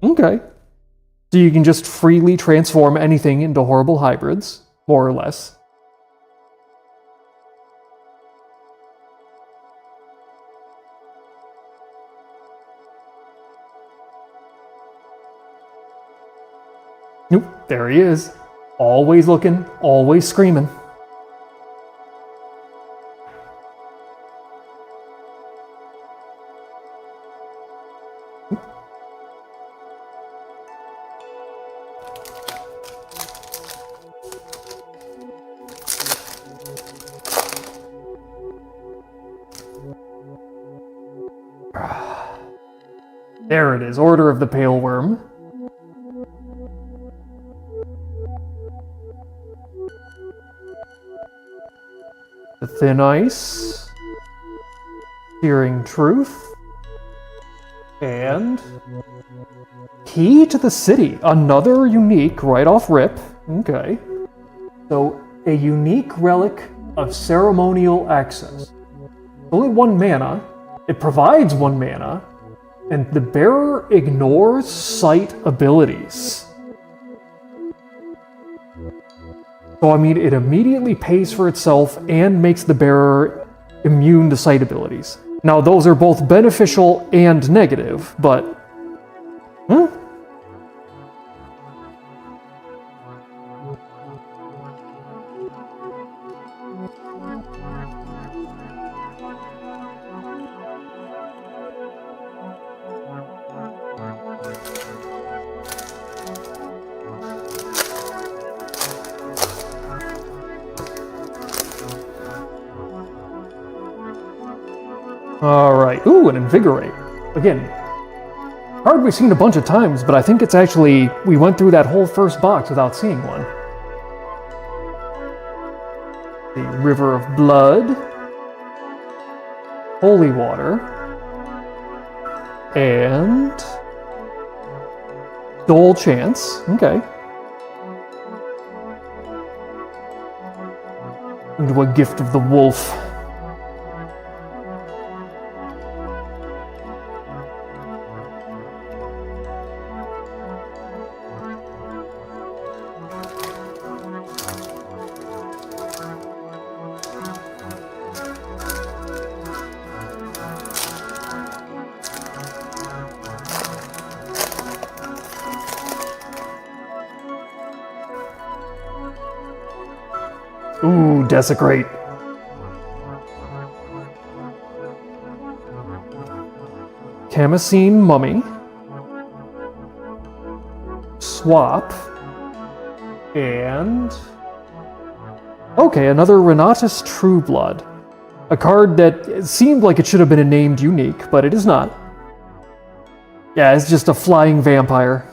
Speaker 1: Okay. So you can just freely transform anything into horrible hybrids, more or less. Nope, there he is. Always looking, always screaming. There it is, Order of the Pale Worm. The Thin Ice. Searing Truth. And Key to the City. Another unique right off rip. Okay. So, a unique relic of ceremonial access. Only 1 mana. It provides 1 mana. And the bearer ignores sight abilities. So, I mean, it immediately pays for itself and makes the bearer immune to sight abilities. Now, those are both beneficial and negative, but... Alright, ooh, an Invigorate. Again, card we've seen a bunch of times, but I think it's actually, we went through that whole first box without seeing one. The River of Blood. Holy water. And Dole Chance. Okay. Into a Gift of the Wolf. Ooh, Desecrate. Camasine Mummy. Swap. And... okay, another Renatus Trueblood. A card that seemed like it should have been named unique, but it is not. Yeah, it's just a flying vampire.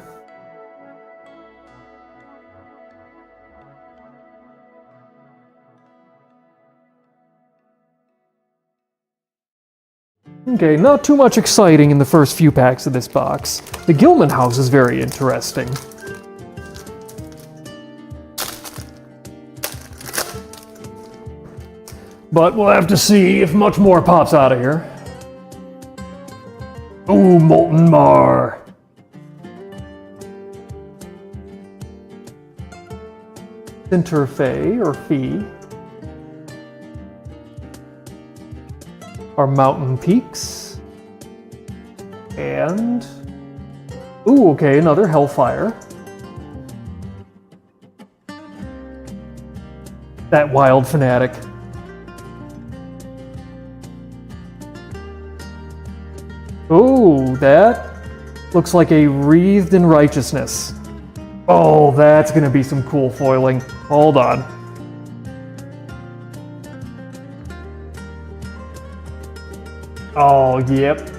Speaker 1: Okay, not too much exciting in the first few packs of this box. The Gilman House is very interesting. But we'll have to see if much more pops out of here. Ooh, Molten Mar. Cinterfay or Fee. Our Mountain Peaks. And... ooh, okay, another Hellfire. That Wild Fanatic. Ooh, that looks like a Wreathed in Righteousness. Oh, that's gonna be some cool foiling. Hold on. Oh, yep.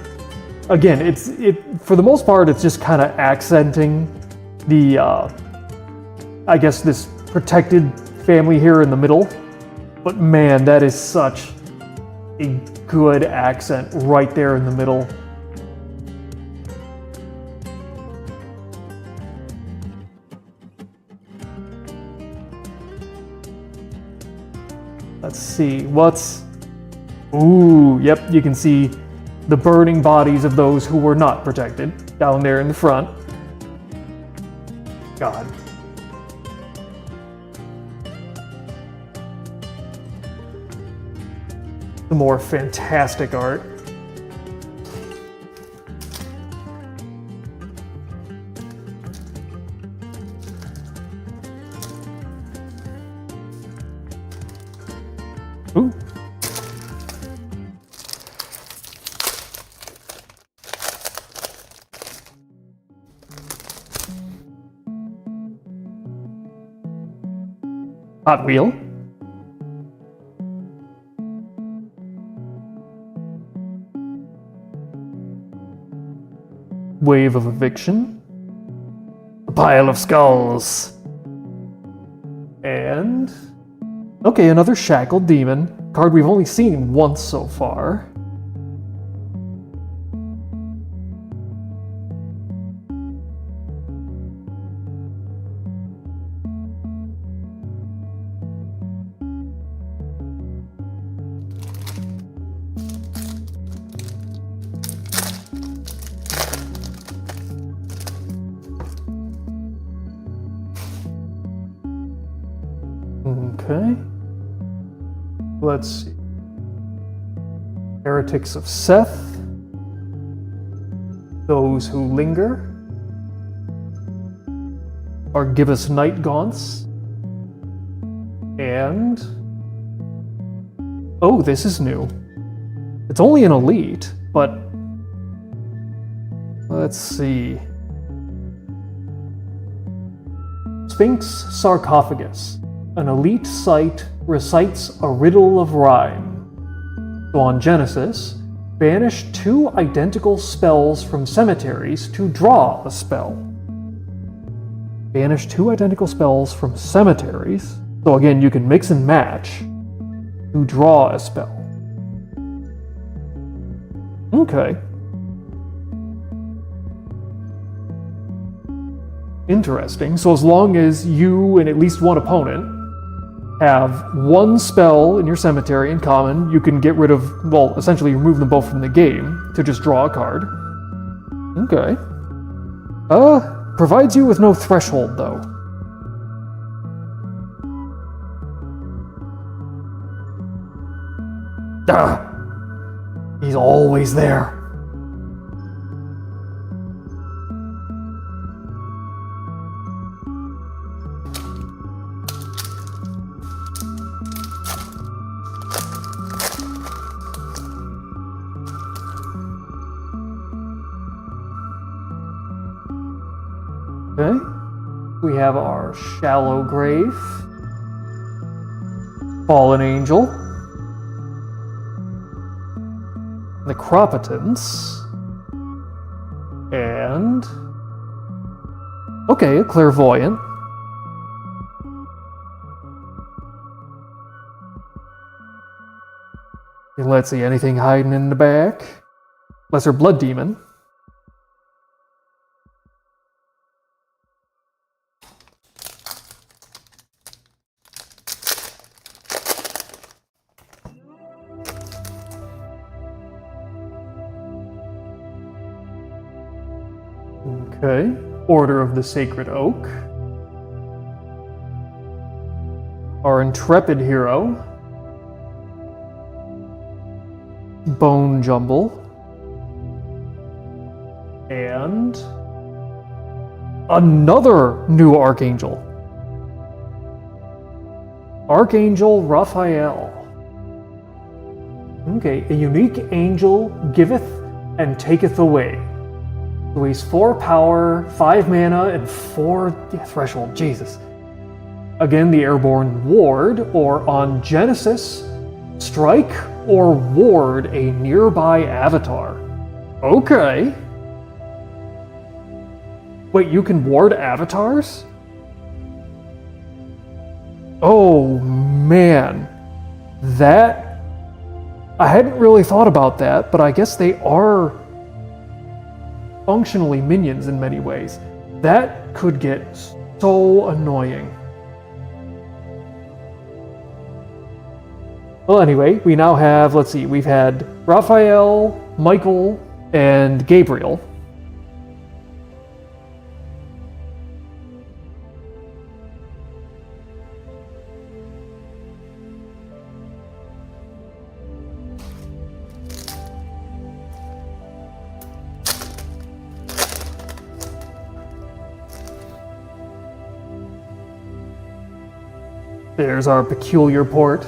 Speaker 1: Again, for the most part, it's just kind of accenting the, I guess, this protected family here in the middle. But man, that is such a good accent right there in the middle. Let's see, what's... ooh, yep, you can see the burning bodies of those who were not protected down there in the front. God. Some more fantastic art. Ooh. Hot Wheel. Wave of Eviction. A Pile of Skulls. And... okay, another Shackled Demon. Card we've only seen once so far. Okay. Let's see. Heretics of Seth. Those Who Linger. Argibus Night Gaunts. And... oh, this is new. It's only an elite, but... let's see. Sphinx Sarcophagus. An elite site recites a riddle of rhyme. So on Genesis, banish 2 identical spells from cemeteries to draw a spell. Banish 2 identical spells from cemeteries. So again, you can mix and match to draw a spell. Okay. Interesting. So as long as you and at least one opponent have one spell in your cemetery in common, you can get rid of, well, essentially remove them both from the game to just draw a card. Okay. Provides you with no threshold, though. Ah! He's always there. Okay. We have our Shallow Grave, Fallen Angel, Necropotence, and... okay, a Clairvoyant. And let's see, anything hiding in the back? Lesser Blood Demon. Okay, Order of the Sacred Oak. Our Intrepid Hero. Bone Jumble. And another new Archangel. Archangel Raphael. Okay, a unique angel giveth and taketh away. So he's 4 power, 5 mana, and 4 threshold. Jesus. Again, the Airborne Ward, or on Genesis, strike or ward a nearby avatar. Okay. Wait, you can ward avatars? Oh, man. That... I hadn't really thought about that, but I guess they are functionally minions in many ways. That could get so annoying. Well, anyway, we now have, let's see, we've had Raphael, Michael, and Gabriel. There's our peculiar port.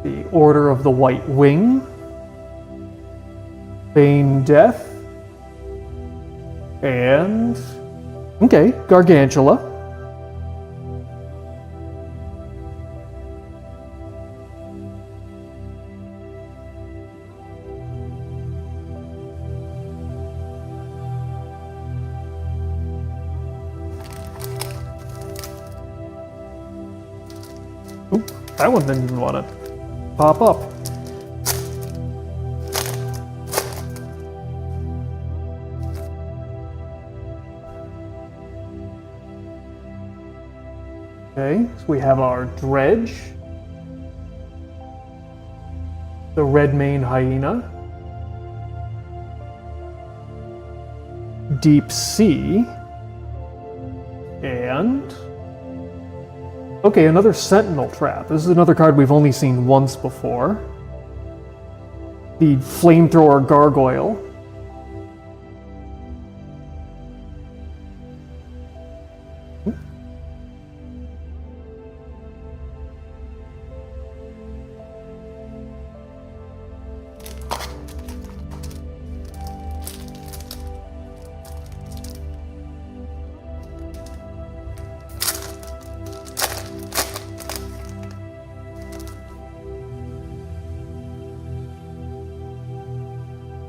Speaker 1: The Order of the White Wing. Bane Death. And... okay, Gargantula. Oop, that one didn't even want to pop up. Okay, so we have our Dredge, the Redmane Hyena, Deep Sea, and... okay, another Sentinel Trap. This is another card we've only seen once before. The Flamethrower Gargoyle.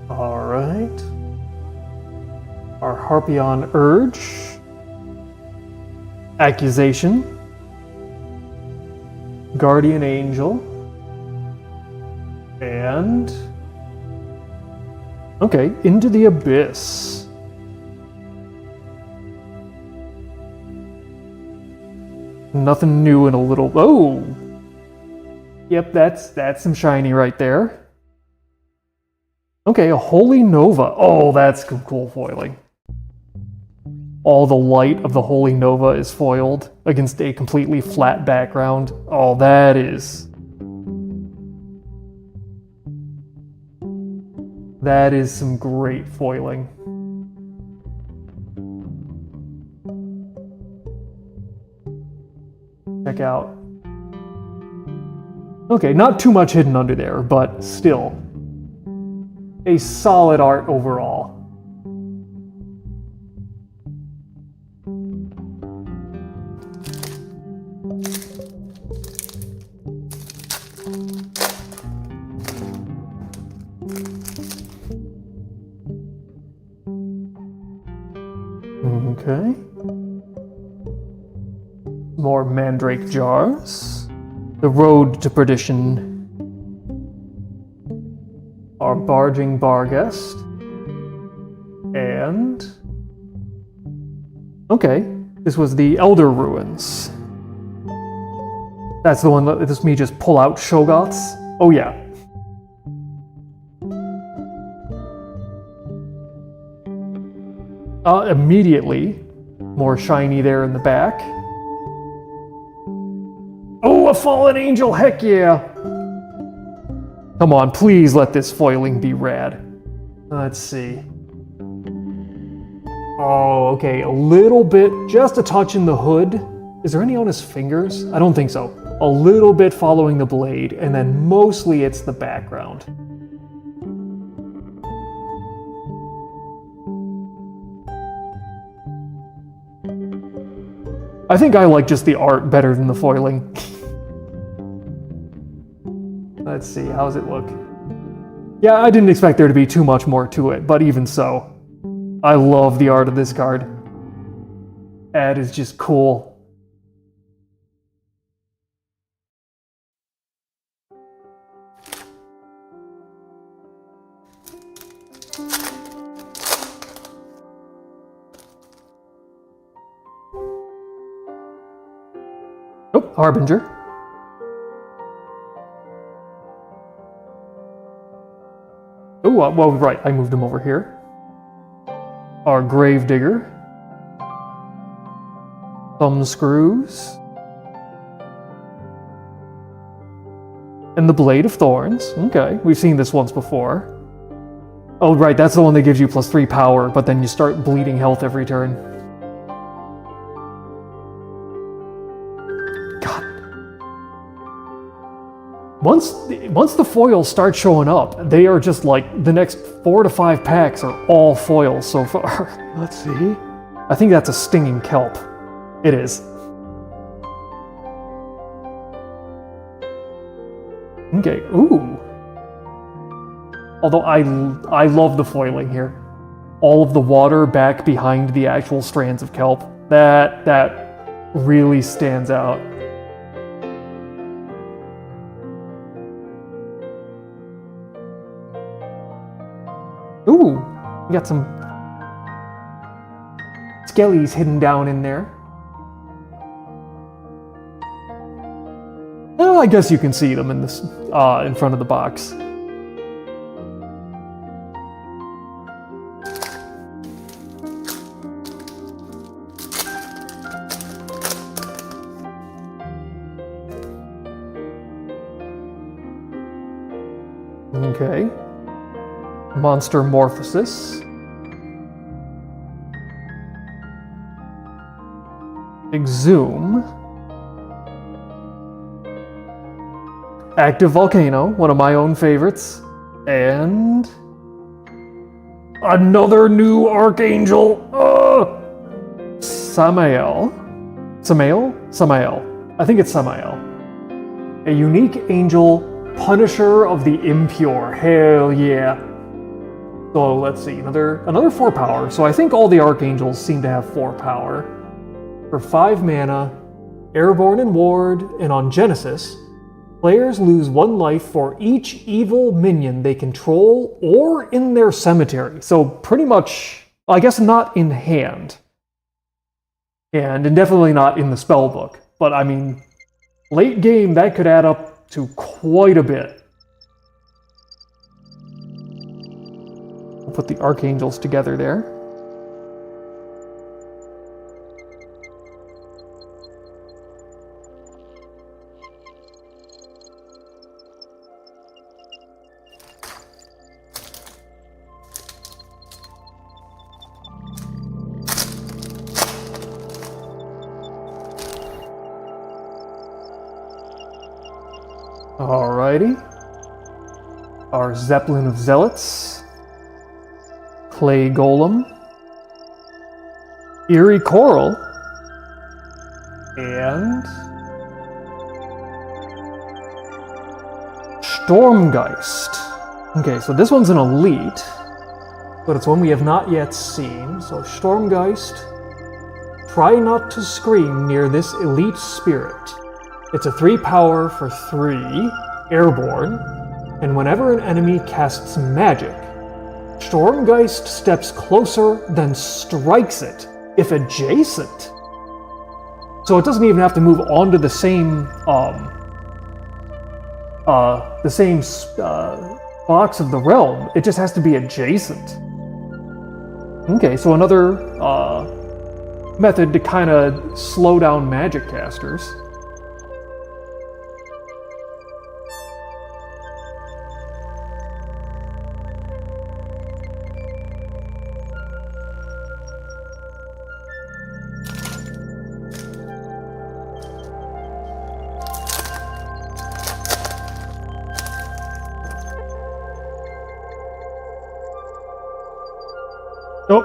Speaker 1: Alright. Our Harpion Urge. Accusation. Guardian Angel. And... okay, Into the Abyss. Nothing new in a little... oh! Yep, that's some shiny right there. Okay, a Holy Nova. Oh, that's cool foiling. All the light of the Holy Nova is foiled against a completely flat background. Oh, that is... that is some great foiling. Check out. Okay, not too much hidden under there, but still. A solid art overall. Okay. More mandrake jars. The Road to Perdition. Our Barging Barghest. And... okay, this was the Elder Ruins. That's the one that lets me just pull out Shoggoths? Oh yeah. Immediately, more shiny there in the back. Oh, a Fallen Angel, heck yeah! Come on, please let this foiling be rad. Let's see. Oh, okay, a little bit, just a touch in the hood. Is there any on his fingers? I don't think so. A little bit following the blade, and then mostly it's the background. I think I like just the art better than the foiling. Let's see, how's it look? Yeah, I didn't expect there to be too much more to it, but even so. I love the art of this card. That is just cool. Oh, Harbinger. Oh, well, right, I moved him over here. Our Gravedigger. Thumbscrews. And the Blade of Thorns. Okay, we've seen this once before. Oh, right, that's the one that gives you +3 power, but then you start bleeding health every turn. Once the foils start showing up, they are just like, the next 4 to 5 packs are all foils so far. Let's see. I think that's a Stinging Kelp. It is. Okay, ooh. Although I love the foiling here. All of the water back behind the actual strands of kelp. That really stands out. Ooh, we got some skellies hidden down in there. Well, I guess you can see them in this in front of the box. Okay. Monster Morphosis. Exhume. Active Volcano, one of my own favorites. And... another new Archangel! Samael. Samael. I think it's Samael. A unique angel, Punisher of the Impure. Hell yeah. So let's see, another 4 power. So I think all the Archangels seem to have 4 power. For 5 mana, Airborne and Ward, and on Genesis, Players lose 1 life for each evil minion they control or in their cemetery. So pretty much, I guess not in hand. And definitely not in the spell book. But I mean, late game, that could add up to quite a bit. We'll put the archangels together there. Alrighty. Our Zeppelin of Zealots. Clay Golem. Eerie Coral. And Stormgeist. Okay, so this one's an elite, but it's one we have not yet seen. So Stormgeist, try not to scream near this elite spirit. It's a 3 power for 3, airborne, and whenever an enemy casts magic, Stormgeist steps closer, then strikes it, if adjacent. So it doesn't even have to move onto the same, box of the realm. It just has to be adjacent. Okay, so another method to kind of slow down magic casters. Oh,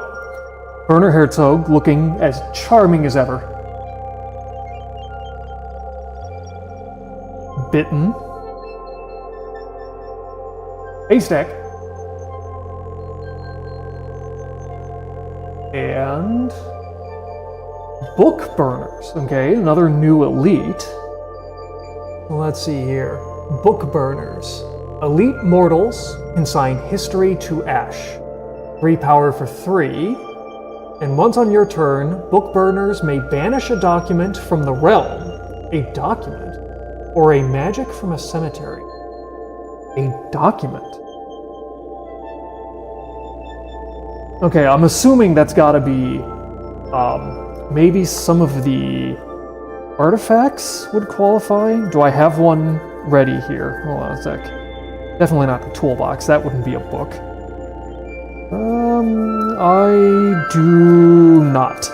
Speaker 1: Werner Herzog looking as charming as ever. Bitten. Haystack. And Book Burners. Okay, another new elite. Let's see here. Book Burners. Elite mortals consign history to ash. 3 power for 3, and once on your turn, Book Burners may banish a document from the realm, a document, or a magic from a cemetery. A document. Okay, I'm assuming that's gotta be, maybe some of the artifacts would qualify? Do I have one ready here? Hold on a sec. Definitely not the toolbox, that wouldn't be a book. I do not.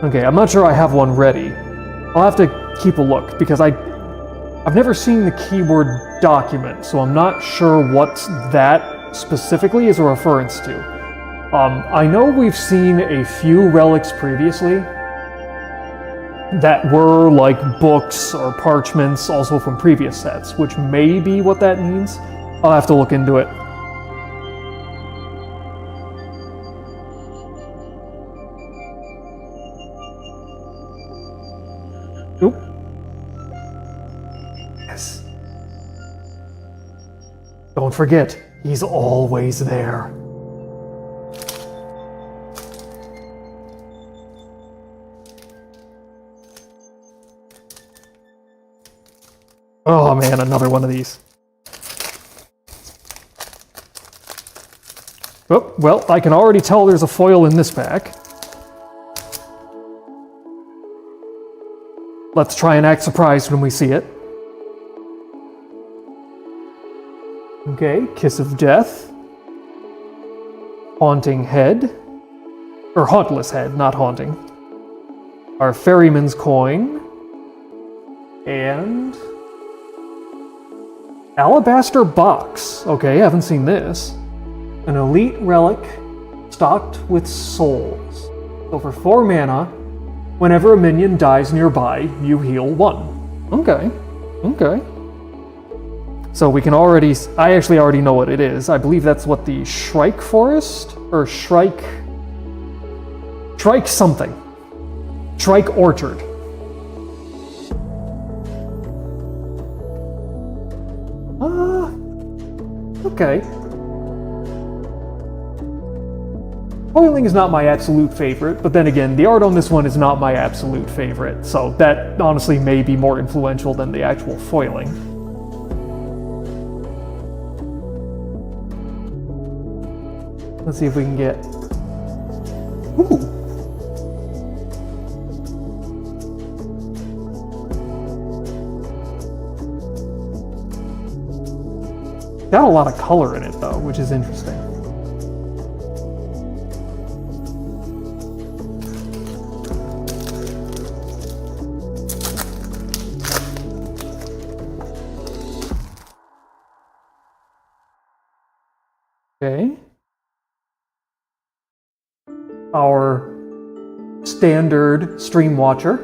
Speaker 1: Okay, I'm not sure I have one ready. I'll have to keep a look, because I've never seen the keyword document, so I'm not sure what that specifically is a reference to. I know we've seen a few relics previously that were like books or parchments, also from previous sets, which may be what that means. I'll have to look into it. Oop. Yes. Don't forget, he's always there. Oh man, another one of these. Oh, well, I can already tell there's a foil in this pack. Let's try and act surprised when we see it. Okay, Kiss of Death. Haunting Head. Or Hauntless Head, not Haunting. Our Ferryman's Coin. And Alabaster Box. Okay, haven't seen this. An elite relic stocked with souls. So for 4 mana, whenever a minion dies nearby, you heal 1. Okay, okay. So we can already, I actually already know what it is. I believe that's what the Shrike Forest, or Shrike something. Shrike Orchard. Okay. Foiling is not my absolute favorite, but then again, the art on this one is not my absolute favorite, so that honestly may be more influential than the actual foiling. Let's see if we can get... Ooh! Got a lot of color in it, though, which is interesting. Okay. Our standard Stream Watcher.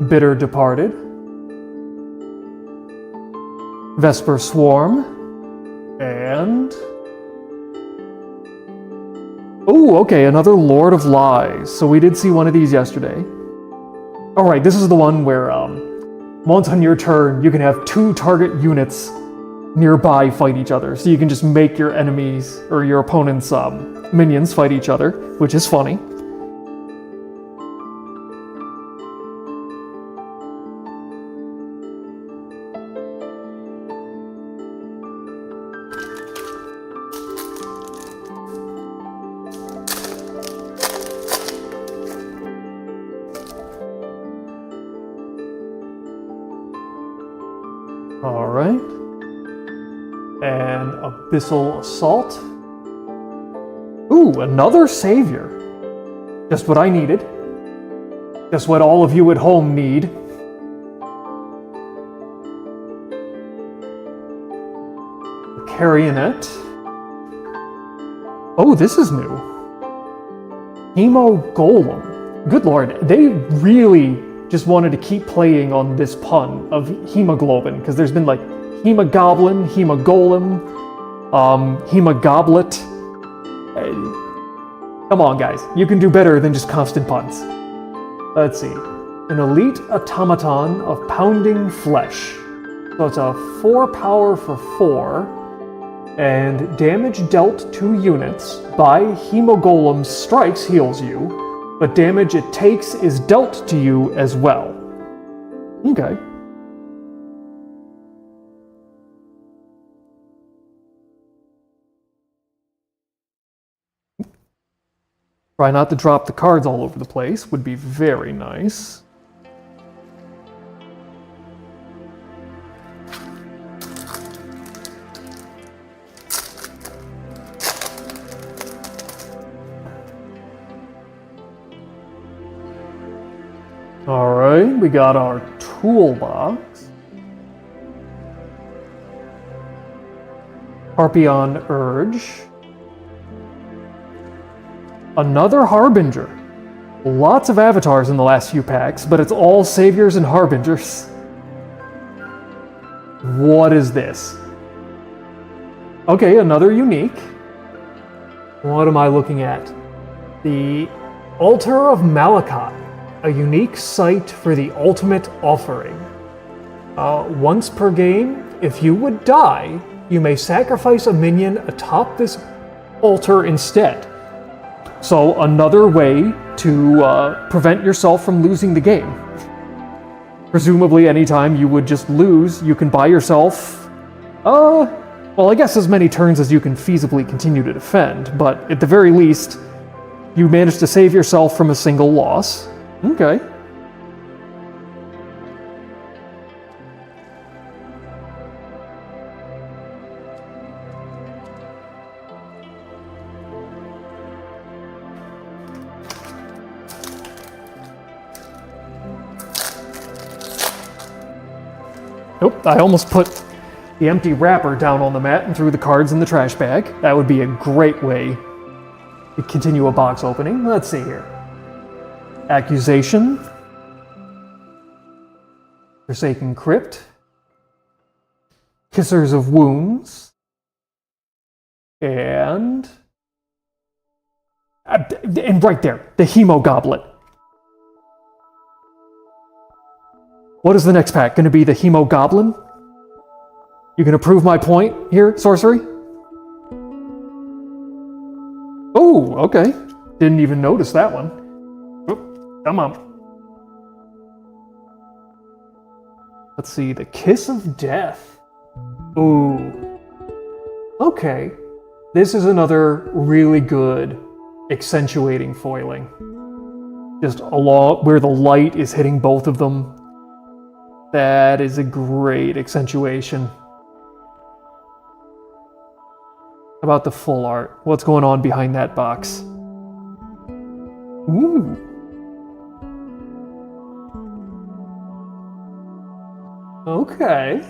Speaker 1: Bitter Departed. Vesper Swarm. And... oh, okay, another Lord of Lies. So we did see one of these yesterday. Alright, this is the one where, once on your turn, you can have 2 target units nearby fight each other. So you can just make your enemies, or your opponent's minions fight each other, which is funny. Alright. And Abyssal Assault. Ooh, another Savior. Just what I needed. Just what all of you at home need. Carrionet. Oh, this is new. Hemo Golem. Good lord, they really just wanted to keep playing on this pun of hemoglobin, because there's been like Hemogoblin, Hemogolem, Hemogoblet. Come on, guys. You can do better than just constant puns. Let's see. An elite automaton of pounding flesh. So it's a 4 power for 4, and damage dealt to units by Hemogolem's strikes heals you, but damage it takes is dealt to you as well. Okay. Try not to drop the cards all over the place, would be very nice. Alright, we got our toolbox. Harpion Urge. Another Harbinger. Lots of avatars in the last few packs, but it's all Saviors and Harbingers. What is this? Okay, another unique. What am I looking at? The Altar of Malachi. A unique site for the ultimate offering. Once per game, if you would die, you may sacrifice a minion atop this altar instead. So another way to prevent yourself from losing the game. Presumably anytime you would just lose, you can buy yourself, well, I guess as many turns as you can feasibly continue to defend, but at the very least, you manage to save yourself from a single loss. Okay. Nope, I almost put the empty wrapper down on the mat and threw the cards in the trash bag. That would be a great way to continue a box opening. Let's see here. Accusation. Forsaken Crypt. Kissers of Wounds. And right there, the Hemo Goblet. What is the next pack? Going to be the Hemo Goblin? You gonna prove my point here, Sorcery? Oh, okay. Didn't even notice that one. Oop, come on. Let's see, the Kiss of Death. Ooh. Okay. This is another really good accentuating foiling. Just along where the light is hitting both of them. That is a great accentuation. How about the full art? What's going on behind that box? Ooh. Okay.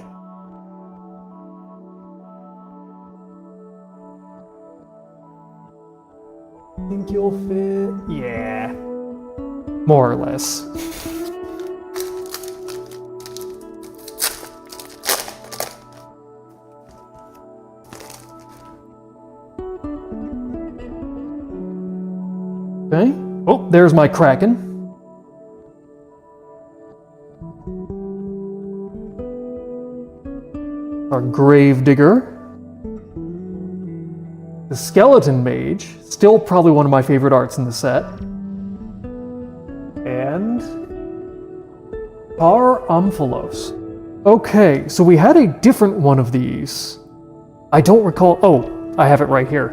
Speaker 1: Think you'll fit? Yeah. More or less. Okay. Oh, there's my Kraken. Our Gravedigger. The Skeleton Mage. Still probably one of my favorite arts in the set. And Par Amphalos. Okay, so we had a different one of these. I don't recall. Oh, I have it right here.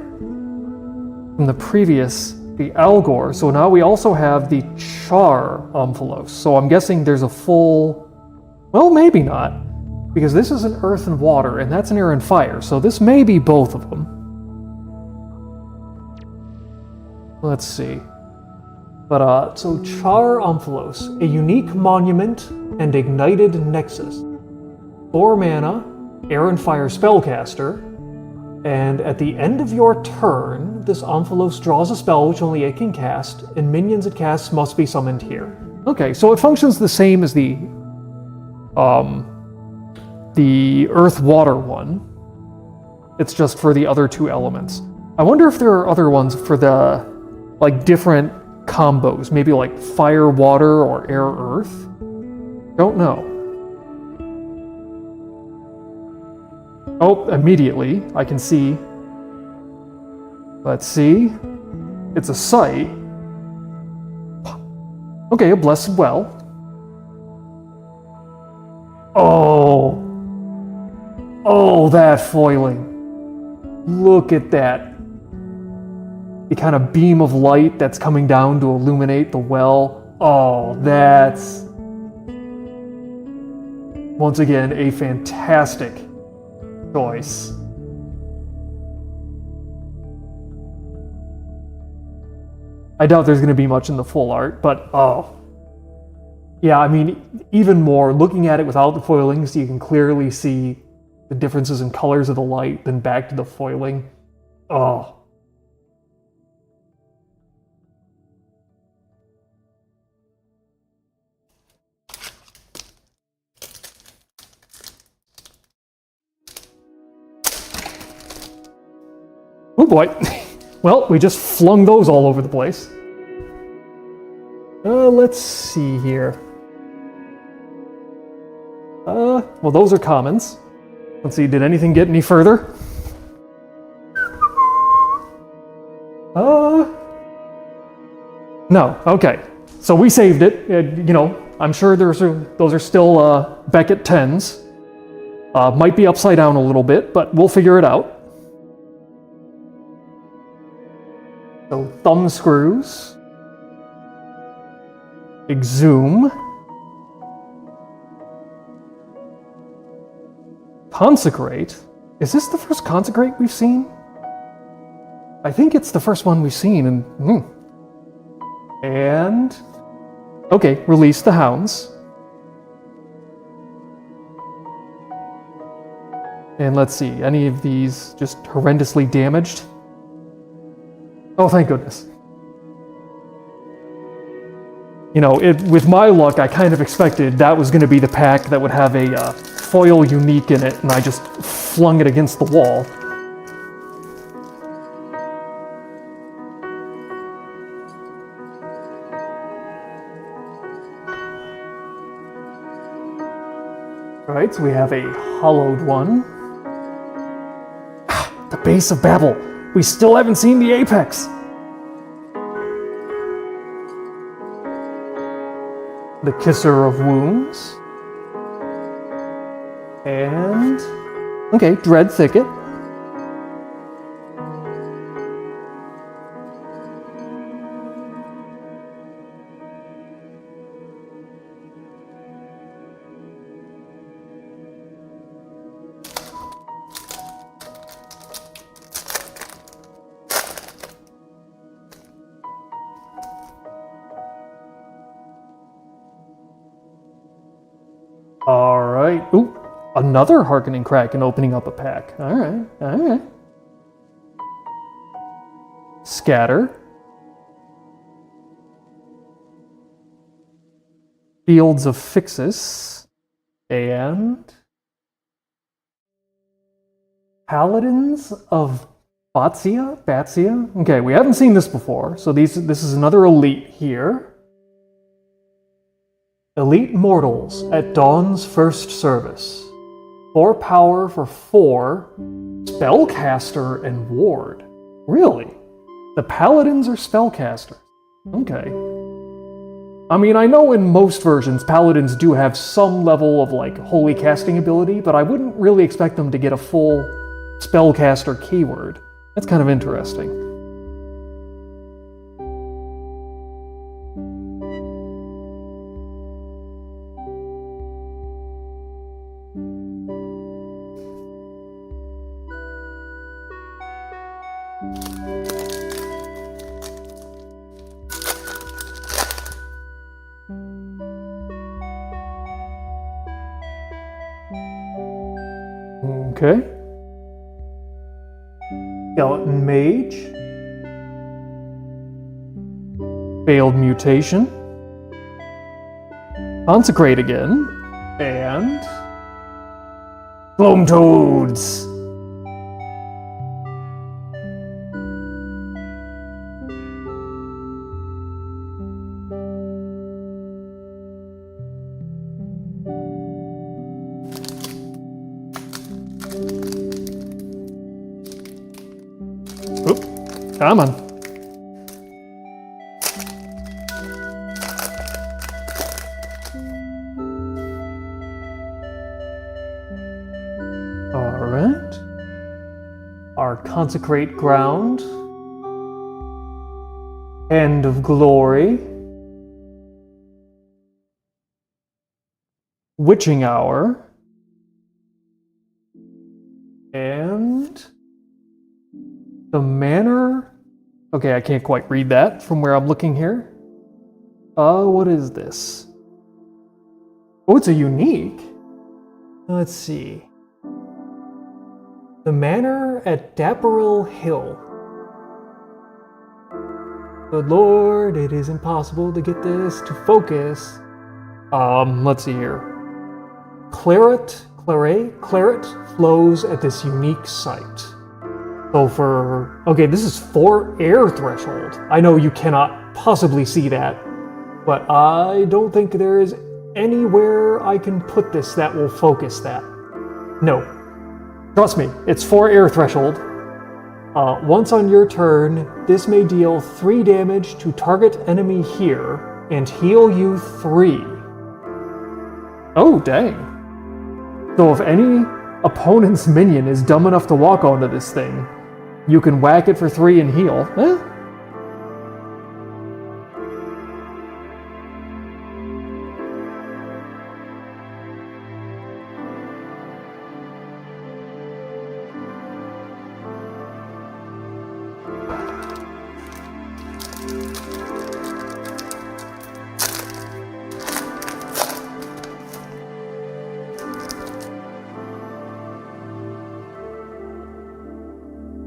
Speaker 1: From the previous, the Algor. So now we also have the Char Amphalos. So I'm guessing there's a full. Well, maybe not. Because this is an earth and water, and that's an air and fire. So this may be both of them. Let's see. But, so Char Amphalos, a unique monument and ignited nexus. 4 mana, air and fire spellcaster, and at the end of your turn, this Amphalos draws a spell which only it can cast, and minions it casts must be summoned here. Okay, so it functions the same as the earth-water one. It's just for the other 2 elements. I wonder if there are other ones for the, like, different combos, maybe like fire, water, or air, earth? Don't know. Oh, immediately, I can see. Let's see. It's a sight. Okay, a blessed well. Oh. Oh, that foiling. Look at that. The kind of beam of light that's coming down to illuminate the well. Oh, that's, once again, a fantastic choice. I doubt there's going to be much in the full art, but oh. Yeah, I mean, even more, looking at it without the foilings, you can clearly see the differences in colors of the light, then back to the foiling. Oh. Oh boy. Well, we just flung those all over the place. Let's see here. Well, those are commons. Let's see, did anything get any further? No, okay. So we saved it. You know, I'm sure those are still Beckett 10s. Might be upside down a little bit, but we'll figure it out. So thumb screws, exhume, consecrate. Is this the first consecrate we've seen? I think it's the first one we've seen, and okay, release the hounds. And let's see, any of these just horrendously damaged? Oh, thank goodness. You know, with my luck, I kind of expected that was going to be the pack that would have a foil unique in it, and I just flung it against the wall. All right, so we have a hollowed one. The base of Babel. We still haven't seen the apex. The Kisser of Wounds. And... okay, Dread Thicket. Alright. Ooh, another Harkening Kraken opening up a pack. Alright, alright. Scatter. Fields of Fixus. And... Paladins of Batzia? Okay, we haven't seen this before, so this is another elite here. Elite Mortals at Dawn's First Service. 4 power for 4, Spellcaster and Ward. Really? The Paladins are Spellcasters. Okay. I mean, I know in most versions, Paladins do have some level of, like, holy casting ability, but I wouldn't really expect them to get a full Spellcaster keyword. That's kind of interesting. Okay. Skeleton Mage. Failed Mutation. Consecrate again. And... Gloam Toads! Oop, come on. Alright. Our Consecrate Ground. End of Glory. Witching Hour. And... the Manor... okay, I can't quite read that from where I'm looking here. What is this? Oh, it's a unique. Let's see. The Manor at Dapperel Hill. Good lord, it is impossible to get this to focus. Let's see here. Claret flows at this unique site. So for... okay, this is 4 air threshold. I know you cannot possibly see that, but I don't think there is anywhere I can put this that will focus that. No. Trust me, it's 4 air threshold. Once on your turn, this may deal 3 damage to target enemy here and heal you 3. Oh, dang. So if any opponent's minion is dumb enough to walk onto this thing, you can whack it for 3 and heal. Eh?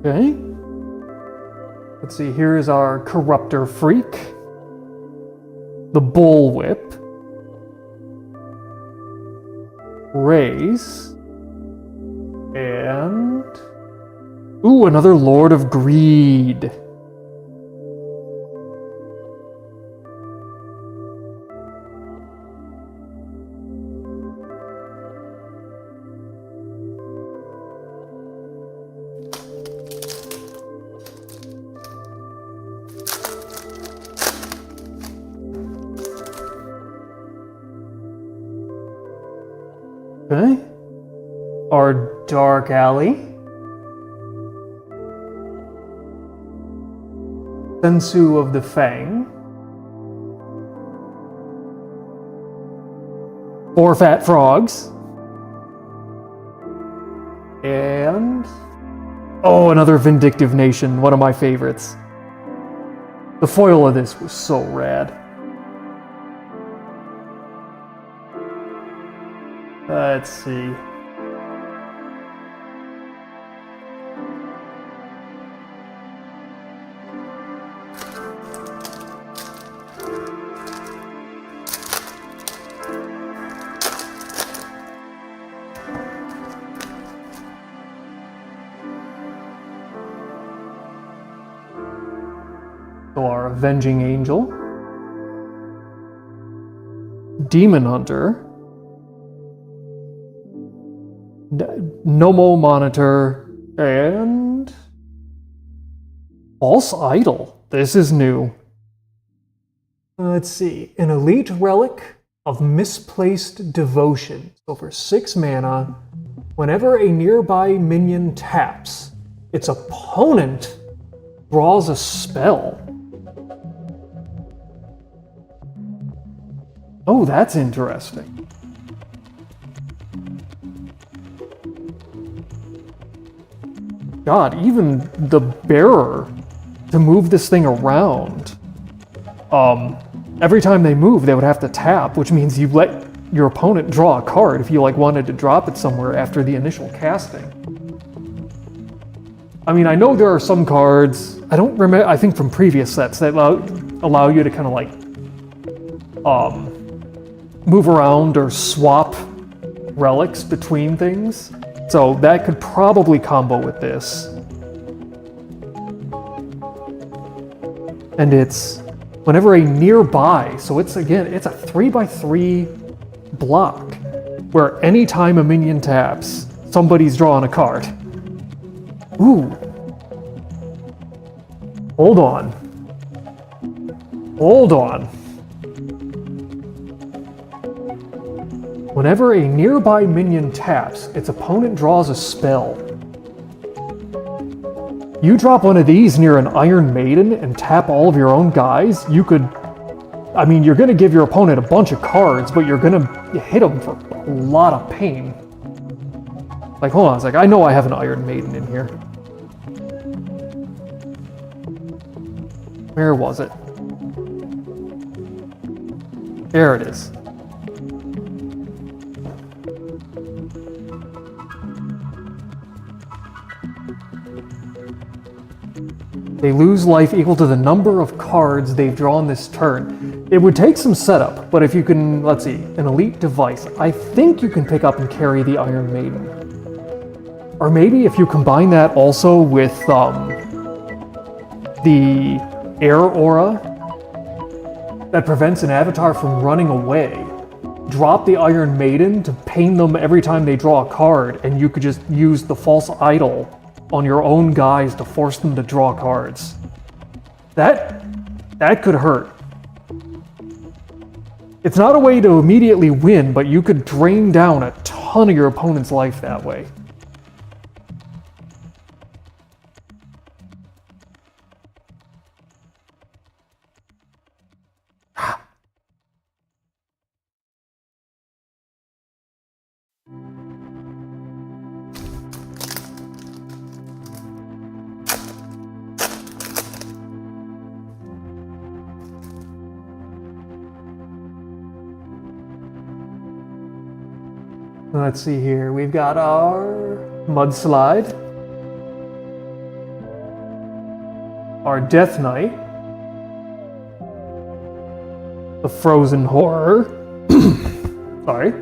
Speaker 1: Okay. Let's see, here's our Corruptor Freak. The Bullwhip. Raise. And... ooh, another Lord of Greed. Okay. Our Dark Alley. Sensu of the Fang. 4 fat frogs. And... oh, another Vindictive Nation, one of my favorites. The foil of this was so rad. Let's see. So our Avenging Angel, Demon Hunter, Nomo Monitor, and False Idol. This is new. Let's see. An elite relic of misplaced devotion. So for 6 mana, whenever a nearby minion taps, its opponent draws a spell. Oh, that's interesting. God, even the bearer, to move this thing around, every time they move, they would have to tap, which means you let your opponent draw a card if you wanted to drop it somewhere after the initial casting. I mean, I know there are some cards, I don't remember, I think from previous sets, that allow you to kind of move around or swap relics between things. So that could probably combo with this. And it's whenever a nearby, so it's a 3/3 block, where anytime a minion taps, somebody's drawing a card. Ooh. Hold on. Whenever a nearby minion taps, its opponent draws a spell. You drop one of these near an Iron Maiden and tap all of your own guys, you could... I mean, you're going to give your opponent a bunch of cards, but you're going to hit them for a lot of pain. Hold on a sec, I know I have an Iron Maiden in here. Where was it? There it is. They lose life equal to the number of cards they've drawn this turn. It would take some setup, but if you can, let's see, an elite device, I think you can pick up and carry the Iron Maiden. Or maybe if you combine that also with the Air Aura that prevents an avatar from running away, drop the Iron Maiden to pain them every time they draw a card, and you could just use the False Idol on your own guys to force them to draw cards. That could hurt. It's not a way to immediately win, but you could drain down a ton of your opponent's life that way. Let's see here, we've got our Mudslide, our Death Knight, the Frozen Horror, sorry,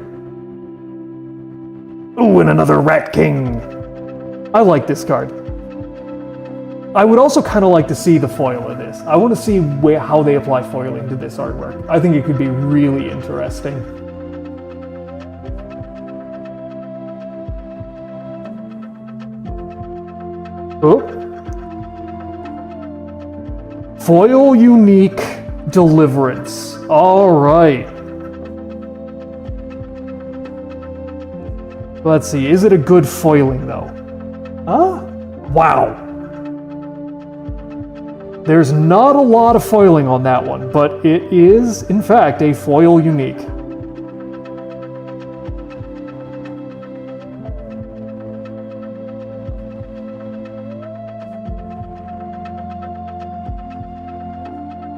Speaker 1: ooh, and another Rat King. I like this card. I would also kind of like to see the foil of this. I want to see how they apply foiling to this artwork. I think it could be really interesting. Oh. Foil Unique Deliverance. All right. Let's see, is it a good foiling though? Wow. There's not a lot of foiling on that one, but it is, in fact, a foil unique.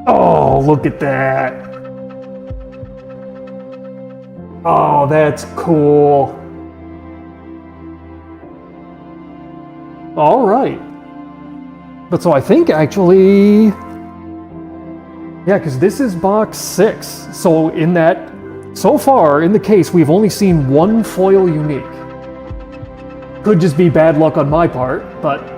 Speaker 1: Oh, look at that. Oh, that's cool. All right. But so I think actually, yeah, because this is box 6. So in that, so far in the case, we've only seen one foil unique. Could just be bad luck on my part, but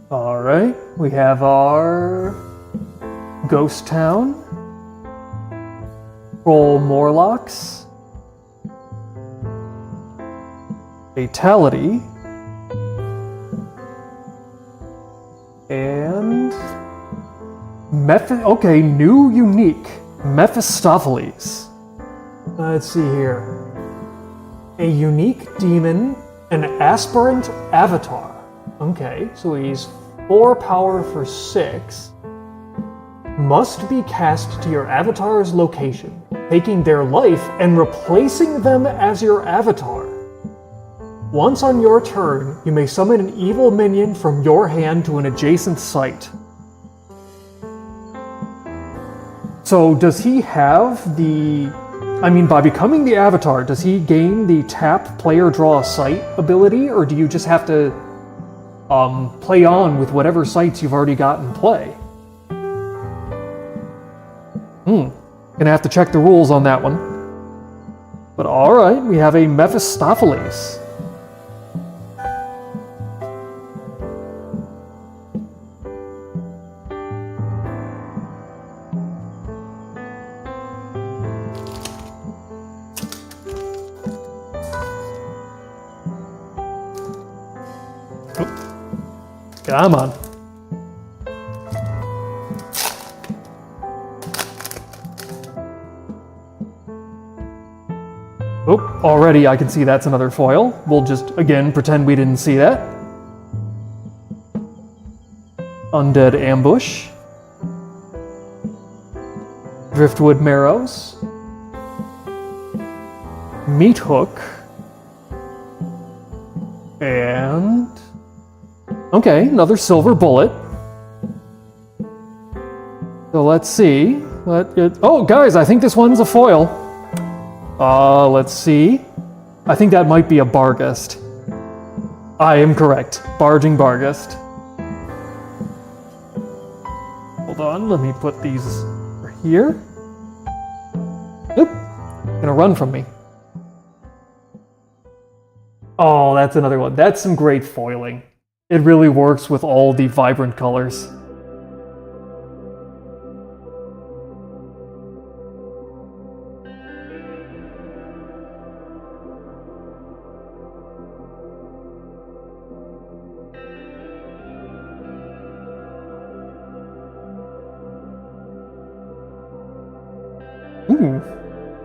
Speaker 1: all right, we have our Ghost Town, Troll Morlocks, Fatality, and okay, new unique, Mephistopheles. Let's see here. A unique demon, an aspirant avatar. Okay, so he's 4 power for 6. Must be cast to your avatar's location, taking their life and replacing them as your avatar. Once on your turn, you may summon an evil minion from your hand to an adjacent site. So does he have the... I mean, by becoming the avatar, does he gain the tap player draw a site ability, or do you just have to play on with whatever sites you've already got in play? Gonna have to check the rules on that one. But alright, we have a Mephistopheles. Come on. Oh, already I can see that's another foil. We'll just, again, pretend we didn't see that. Undead Ambush. Driftwood Marrows. Meat Hook. And... okay, another silver bullet. So let's see. Oh, guys, I think this one's a foil. Let's see. I think that might be a Barghest. I am correct. Barging Barghest. Hold on, let me put these over here. Oop, gonna run from me. Oh, that's another one. That's some great foiling. It really works with all the vibrant colors.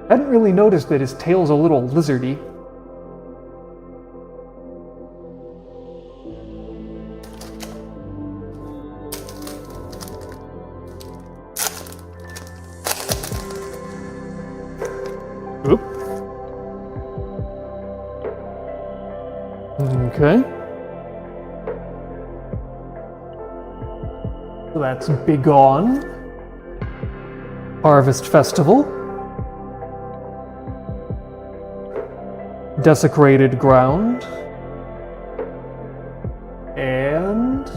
Speaker 1: Hadn't really noticed that his tail's a little lizardy. Oop. Okay. So that's Begone. Harvest Festival. Desecrated Ground. And...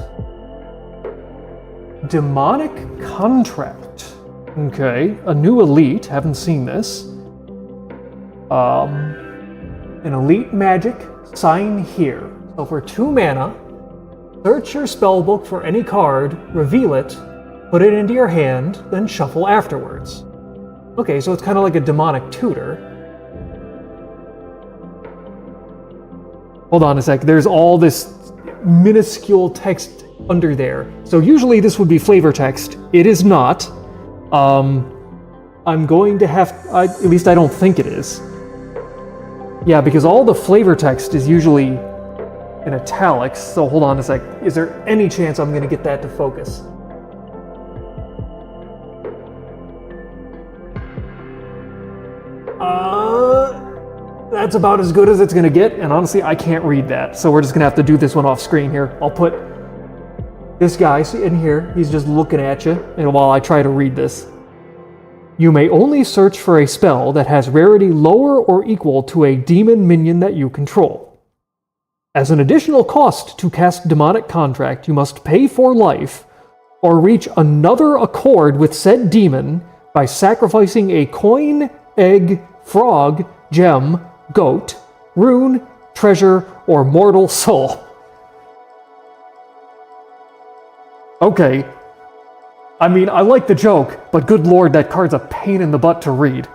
Speaker 1: Demonic Contract. Okay, a new elite, haven't seen this. An elite magic, sign here. So for 2 mana, search your spellbook for any card, reveal it, put it into your hand, then shuffle afterwards. Okay, so it's kind of like a demonic tutor. Hold on a sec. There's all this minuscule text under there. So usually this would be flavor text. It is not. I'm going to have... at least I don't think it is. Yeah, because all the flavor text is usually in italics. So hold on a sec. Is there any chance I'm going to get that to focus? That's about as good as it's gonna get, and honestly, I can't read that, so we're just gonna have to do this one off screen here. I'll put this guy in here. He's just looking at you, and while I try to read this. You may only search for a spell that has rarity lower or equal to a demon minion that you control. As an additional cost to cast Demonic Contract, you must pay for life or reach another accord with said demon by sacrificing a coin, egg, frog, gem, goat, rune, treasure, or mortal soul. Okay. I mean, I like the joke, but good lord, that card's a pain in the butt to read.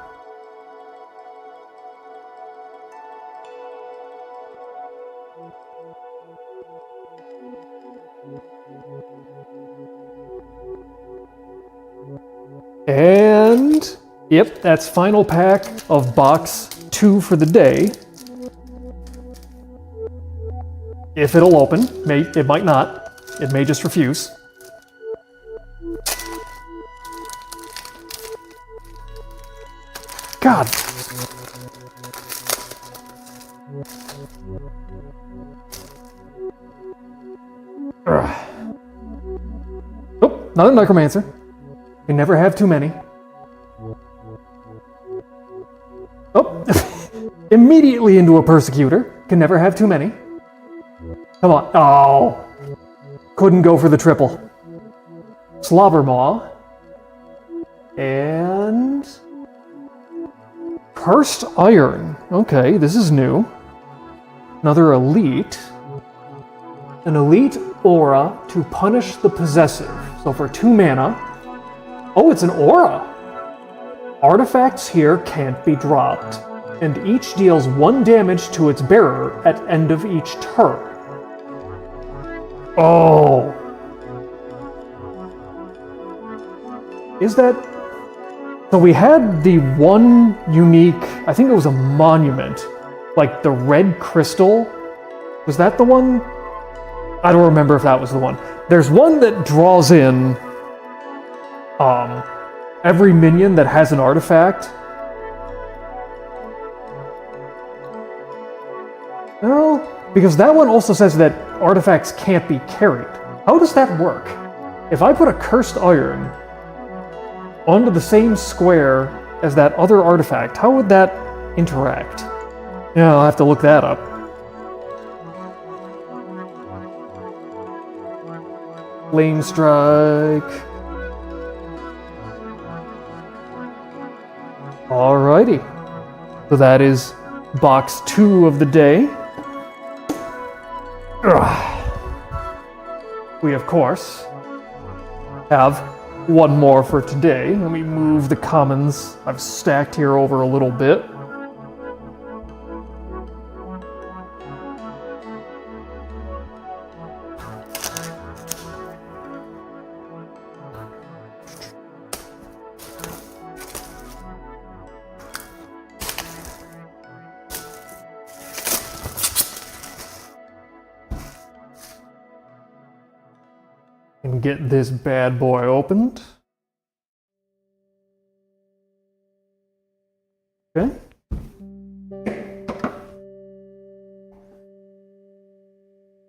Speaker 1: And... yep, that's final pack of box 2 for the day. If it'll open, it might not. It may just refuse. God. Ugh. Oh, another Necromancer. You never have too many. Oh, immediately into a Persecutor. Can never have too many. Come on. Oh, couldn't go for the triple. Slobbermaw. And... Cursed Iron. Okay, this is new. Another Elite. An Elite Aura to punish the possessive. So for 2 mana. Oh, it's an Aura! Artifacts here can't be dropped, and each deals 1 damage to its bearer at end of each turn. Oh! Is that... So we had the one unique... I think it was a monument. Like the red crystal. Was that the one? I don't remember if that was the one. There's one that draws in... every minion that has an artifact. No, because that one also says that artifacts can't be carried. How does that work? If I put a Cursed Iron onto the same square as that other artifact, how would that interact? Yeah, I'll have to look that up. Flame Strike. Alrighty. So that is box 2 of the day. We, of course, have one more for today. Let me move the commons I've stacked here over a little bit. And get this bad boy opened. Okay.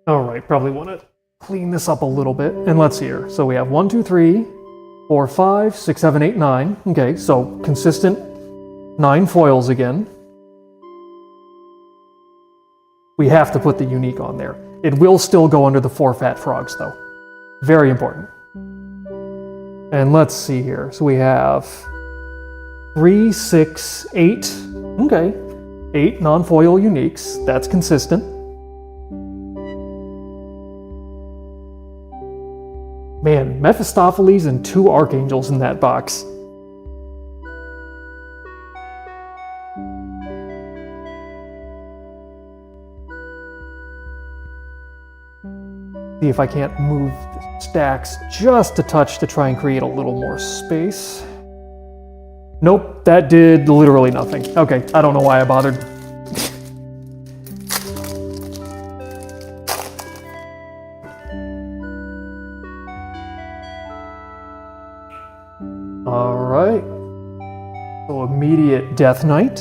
Speaker 1: Alright, probably want to clean this up a little bit. And let's see here. So we have 1, 2, 3, 4, 5, 6, 7, 8, 9. Okay, so consistent 9 foils again. We have to put the unique on there. It will still go under the 4 fat frogs, though. Very important. And let's see here. So we have 3, 6, 8. Okay. 8 non-foil uniques. That's consistent. Man, Mephistopheles and 2 Archangels in that box. See if I can't move the stacks just a touch to try and create a little more space. Nope, that did literally nothing. Okay, I don't know why I bothered. Alright. So immediate Death Knight.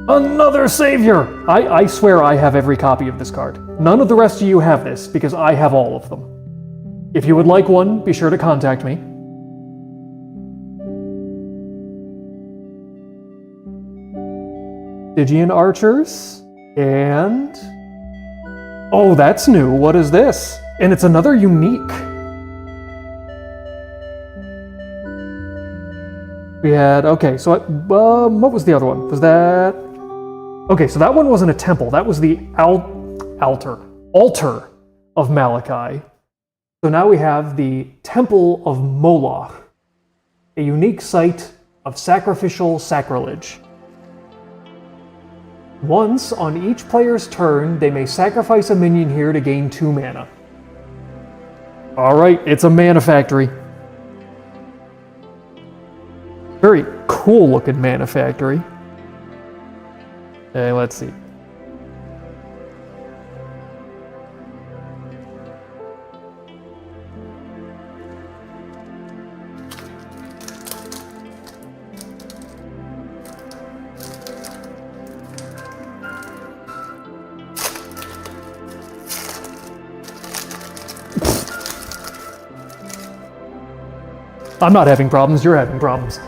Speaker 1: Another Savior! I swear I have every copy of this card. None of the rest of you have this, because I have all of them. If you would like one, be sure to contact me. Stygian Archers, and... oh, that's new. What is this? And it's another unique. We had... okay, so... what was the other one? Was that... okay, so that one wasn't a temple. That was the altar of Malachi. So now we have the Temple of Moloch, a unique site of sacrificial sacrilege. Once on each player's turn, they may sacrifice a minion here to gain 2 mana. Alright, it's a mana factory. Very cool looking mana factory. Okay, let's see. I'm not having problems, you're having problems.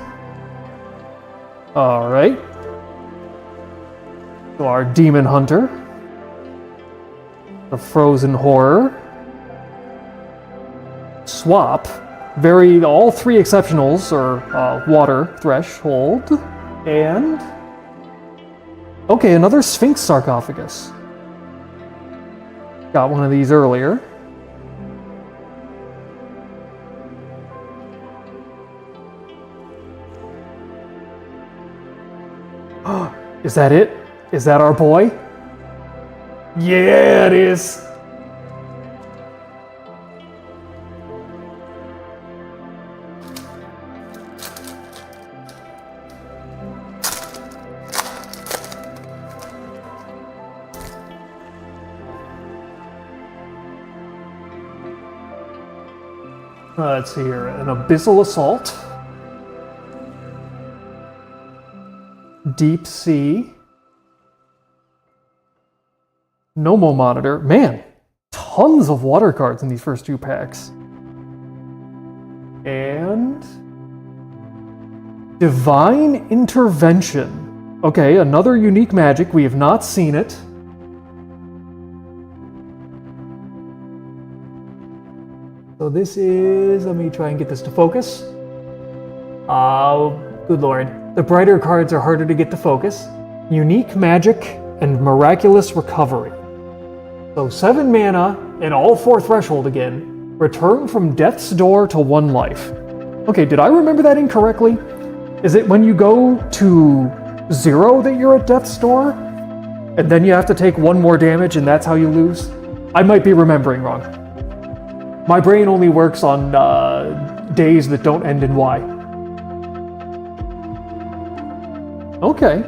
Speaker 1: Alright. So our Demon Hunter. The Frozen Horror. Swap. All 3 exceptionals are Water Threshold. And... okay, another Sphinx Sarcophagus. Got one of these earlier. Is that it? Is that our boy? Yeah, it is. Let's see here. An Abyssal Assault. Deep Sea. Nomo Monitor. Man, tons of water cards in these first 2 packs. And... Divine Intervention. Okay, another unique magic. We have not seen it. So this is... let me try and get this to focus. Oh, good lord. The brighter cards are harder to get to focus. Unique Magic and Miraculous Recovery. So 7 mana and all 4 threshold again. Return from Death's Door to 1 life. Okay, did I remember that incorrectly? Is it when you go to 0 that you're at Death's Door? And then you have to take 1 more damage and that's how you lose? I might be remembering wrong. My brain only works on days that don't end in Y. Okay.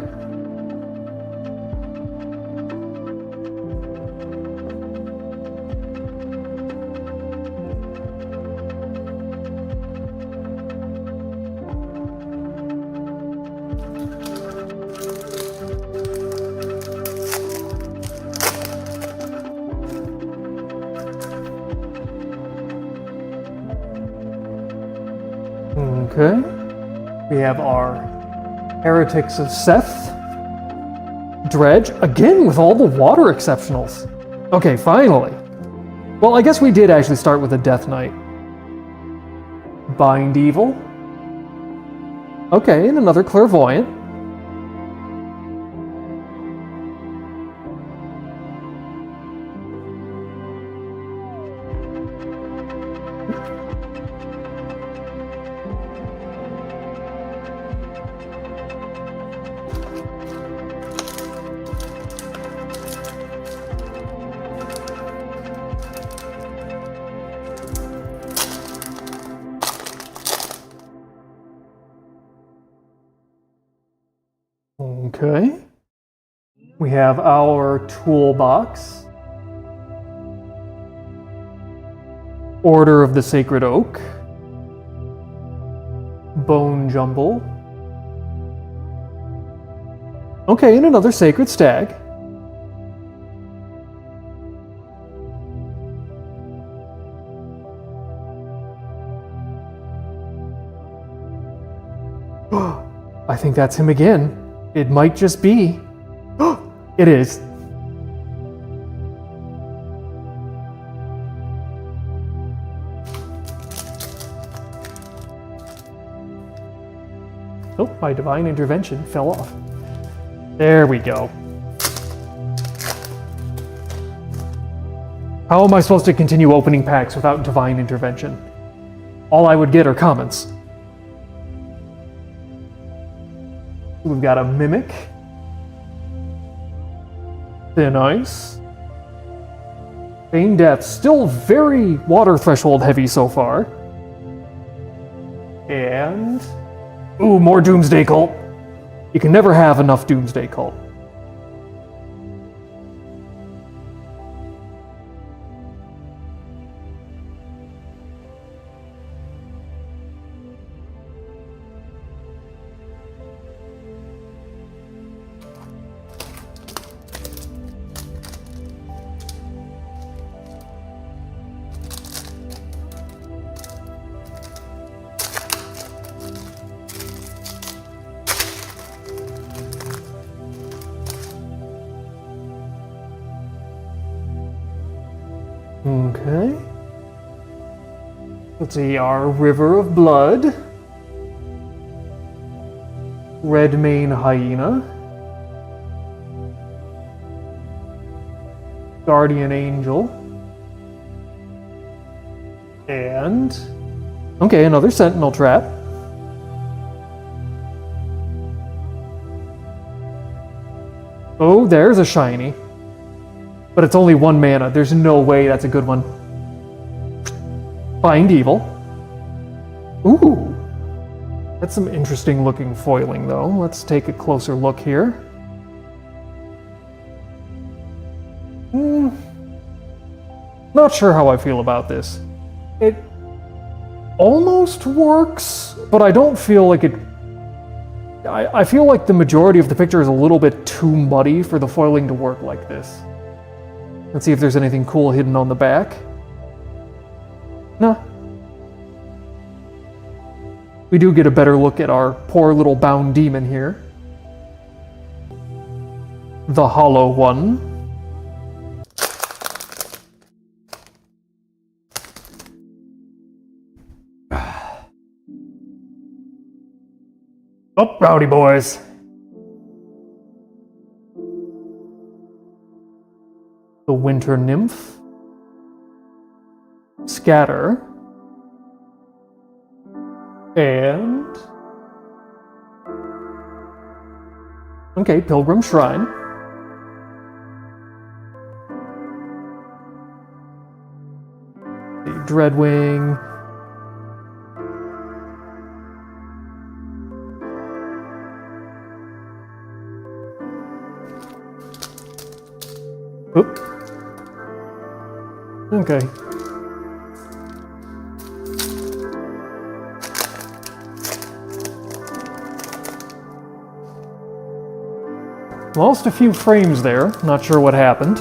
Speaker 1: Okay. We have our Heretics of Seth. Dredge, again with all the water exceptionals. Okay, finally. Well, I guess we did actually start with a Death Knight. Bind Evil. Okay, and another Clairvoyant. Okay. We have our toolbox. Order of the Sacred Oak. Bone Jumble. Okay, and another Sacred Stag. I think that's him again. It might just be. It is. Oh, my divine intervention fell off. There we go. How am I supposed to continue opening packs without divine intervention? All I would get are comments. We've got a Mimic. Thin Ice. Feign Death, still very water threshold heavy so far. And... ooh, more Doomsday Cult. You can never have enough Doomsday Cult. Okay. Let's see, our River of Blood. Redmane Hyena. Guardian Angel. And... okay, another Sentinel Trap. Oh, there's a shiny. But it's only 1 mana. There's no way that's a good one. Find Evil. Ooh. That's some interesting looking foiling, though. Let's take a closer look here. Not sure how I feel about this. It almost works, but I don't feel like it... I feel like the majority of the picture is a little bit too muddy for the foiling to work like this. Let's see if there's anything cool hidden on the back. Nah. We do get a better look at our poor little bound demon here. The Hollow One. Oh, rowdy boys. The Winter Nymph. Scatter. And... okay, Pilgrim Shrine. The Dreadwing. Oop. Okay. Lost a few frames there. Not sure what happened.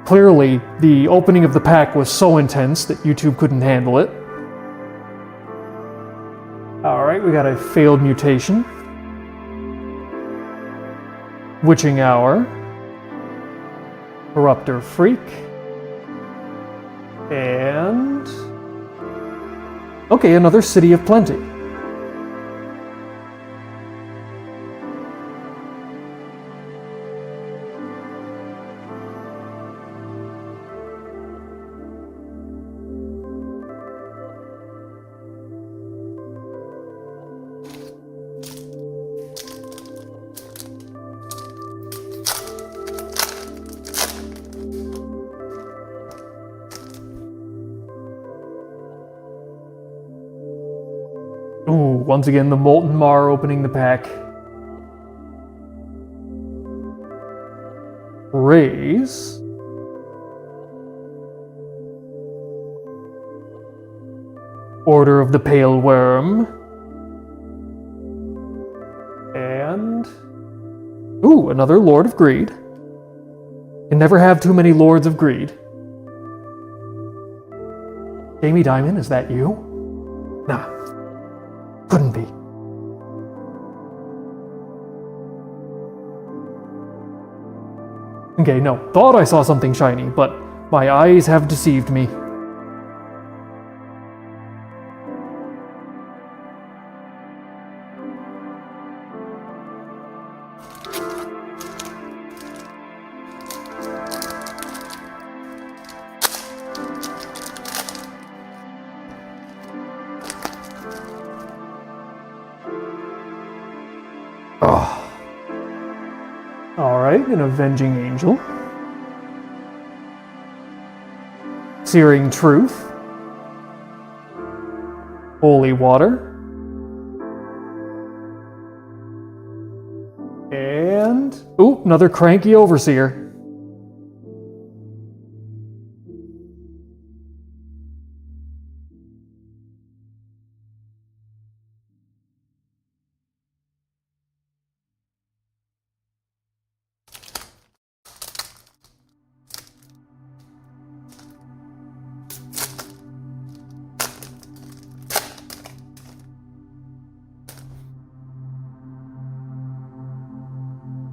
Speaker 1: Clearly, the opening of the pack was so intense that YouTube couldn't handle it. Alright, we got a failed mutation. Witching Hour. Corruptor Freak. And... okay, another City of Plenty. once again, the Molten Mar opening the pack. Raise. Order of the Pale Worm. And... ooh, another Lord of Greed. Can never have too many Lords of Greed. Jamie Dimon, is that you? Nah. Couldn't be. Okay, no. Thought I saw something shiny, but my eyes have deceived me. Alright, an Avenging Angel. Searing Truth. Holy Water. And... ooh, another Cranky Overseer.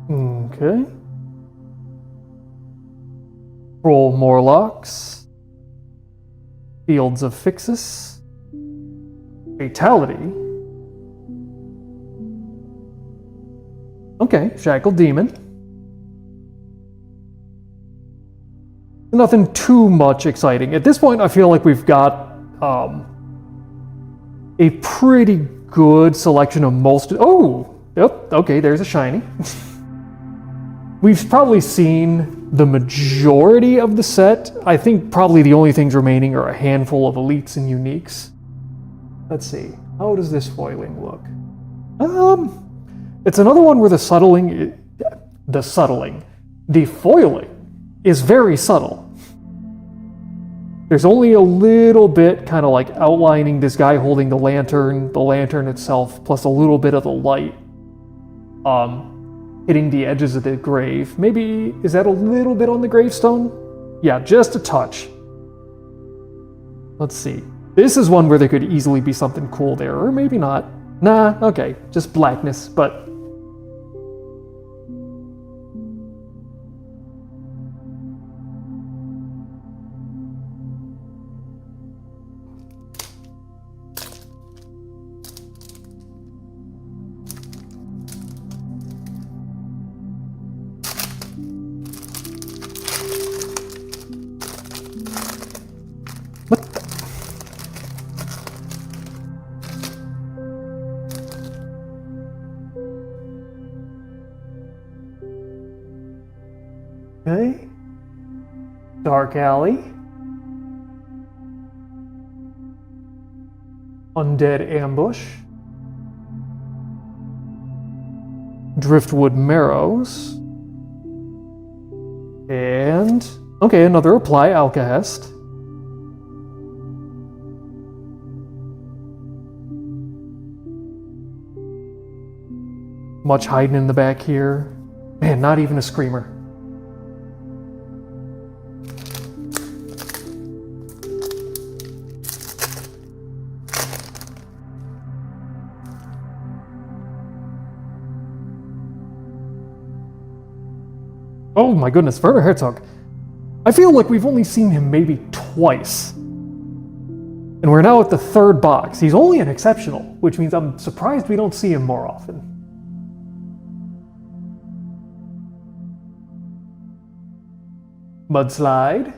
Speaker 1: Okay. Roll Morlocks. Fields of Fixus. Fatality. Okay, Shackled Demon. Nothing too much exciting. At this point, I feel like we've got a pretty good selection of most... oh! Yep, okay, there's a shiny. We've probably seen the majority of the set. I think probably the only things remaining are a handful of elites and uniques. Let's see. How does this foiling look? It's another one where the foiling is very subtle. There's only a little bit kind of like outlining this guy holding the lantern itself, plus a little bit of the light. Hitting the edges of the grave. Maybe, is that a little bit on the gravestone? Yeah, just a touch. Let's see. This is one where there could easily be something cool there, or maybe not. Nah, okay, just blackness, but... okay. Dark Alley. Undead Ambush. Driftwood Marrows. And... okay, another Apply Alcahest. Much hiding in the back here. Man, not even a Screamer. Oh my goodness, Werner Herzog. I feel like we've only seen him maybe twice. And we're now at the third box. He's only an exceptional, which means I'm surprised we don't see him more often. Mudslide.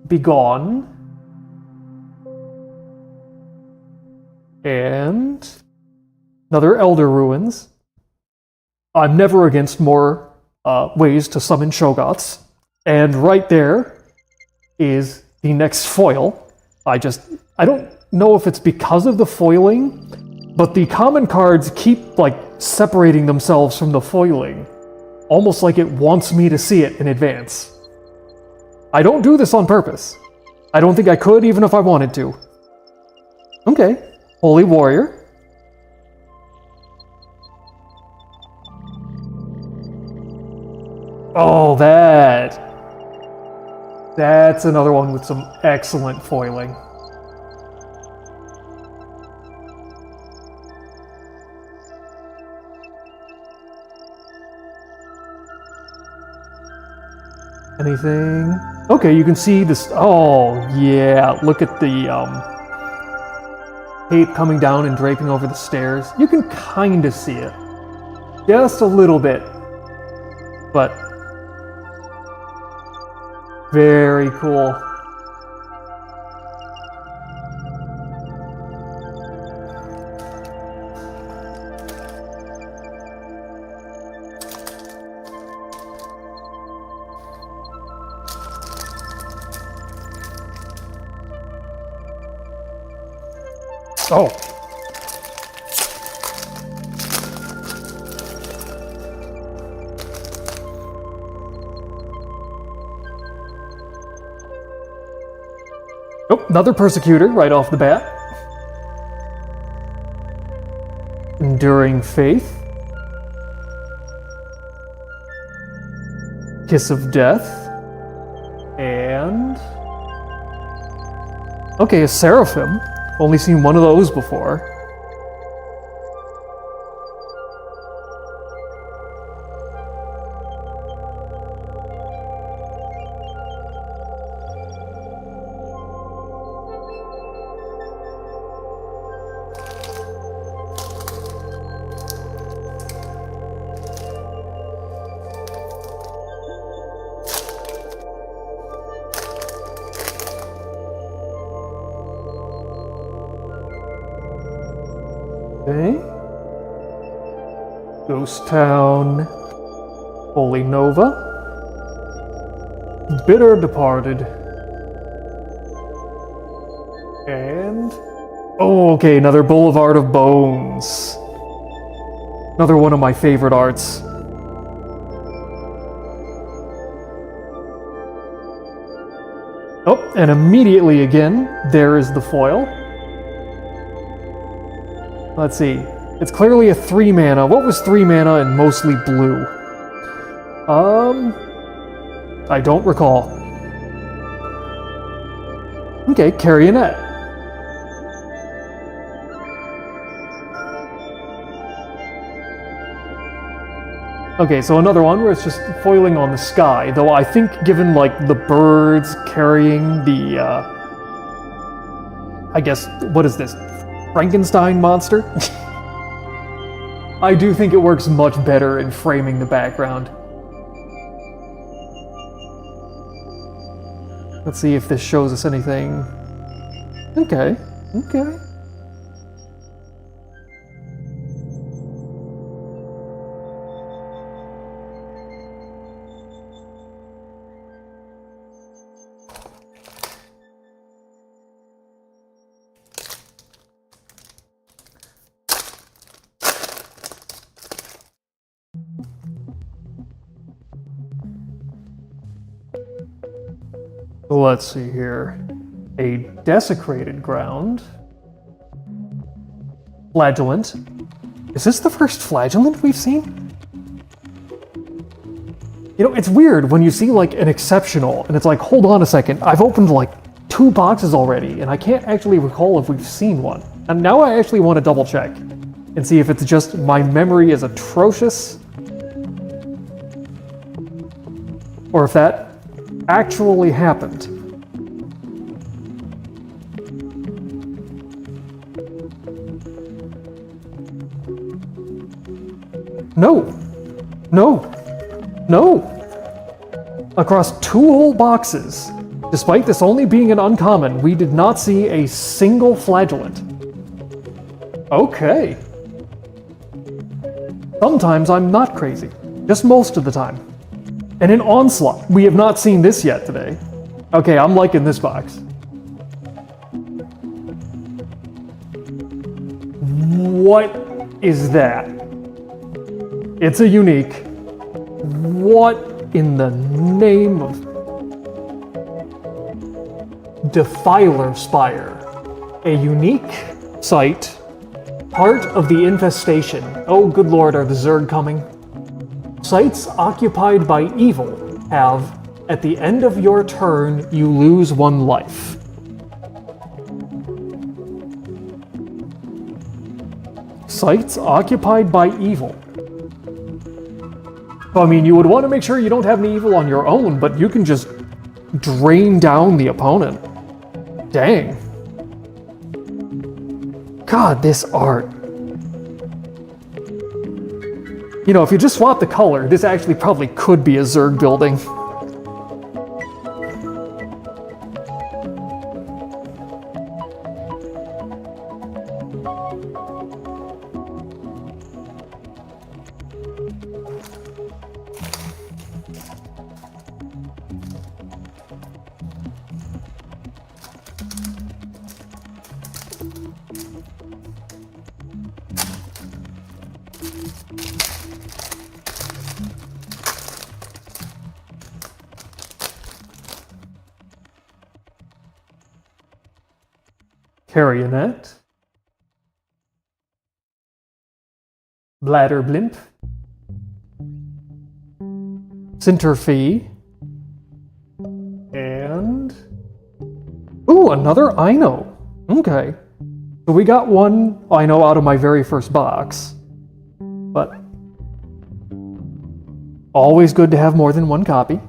Speaker 1: Begone. And another Elder Ruins. I'm never against more ways to summon Shoggoths. And right there is the next foil. I don't know if it's because of the foiling, but the common cards keep, like, separating themselves from the foiling. Almost like it wants me to see it in advance. I don't do this on purpose. I don't think I could even if I wanted to. Okay, Holy Warrior. Oh, that's another one with some excellent foiling. Anything? Okay, you can see this. Oh, yeah. Look at the tape coming down and draping over the stairs. You can kind of see it. Just a little bit. But very cool. Oh. Oh, another Persecutor right off the bat. Enduring Faith. Kiss of Death. And... okay, a Seraphim. Only seen one of those before. Okay. Ghost Town. Holy Nova. Bitter Departed. And... oh, okay, another Boulevard of Bones. Another one of my favorite arts. Oh, and immediately again, there is the foil. Let's see. It's clearly a 3 mana. What was 3 mana and mostly blue? I don't recall. Okay, Carrionet. Okay, so another one where it's just foiling on the sky, though I think given, like, the birds carrying the, I guess, what is this? Frankenstein monster? I do think it works much better in framing the background. Let's see if this shows us anything. Okay, okay. Let's see here. A desecrated ground. Flagellant. Is this the first flagellant we've seen? You know, it's weird when you see like an exceptional and it's like, hold on a second, I've opened like 2 boxes already and I can't actually recall if we've seen one. And now I actually want to double check and see if it's just my memory is atrocious or if that actually happened. No! No! No! Across 2 whole boxes, despite this only being an uncommon, we did not see a single flagellant. Okay. Sometimes I'm not crazy. Just most of the time. And in Onslaught, we have not seen this yet today. Okay, I'm liking this box. what is that? It's a unique. What in the name of... Defiler Spire. A unique site. Part of the infestation. Oh, good lord, are the Zerg coming? Sites occupied by evil have, at the end of your turn, you lose 1 life. Sites occupied by evil. I mean, you would want to make sure you don't have any evil on your own, but you can just drain down the opponent. Dang. God, this art. You know, if you just swap the color, this actually probably could be a Zerg building. Carrionet. Bladder Blimp. Centerfee. And... ooh, another Ino. Okay. So we got 1 Ino out of my very first box. But... always good to have more than 1 copy.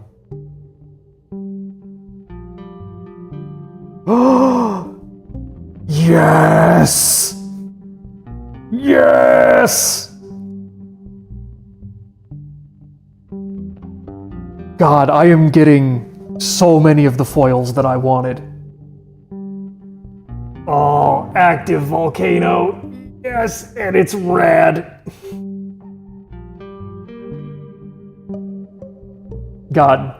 Speaker 1: Yes! Yes! God, I am getting so many of the foils that I wanted. Oh, active volcano. Yes, and it's rad. God.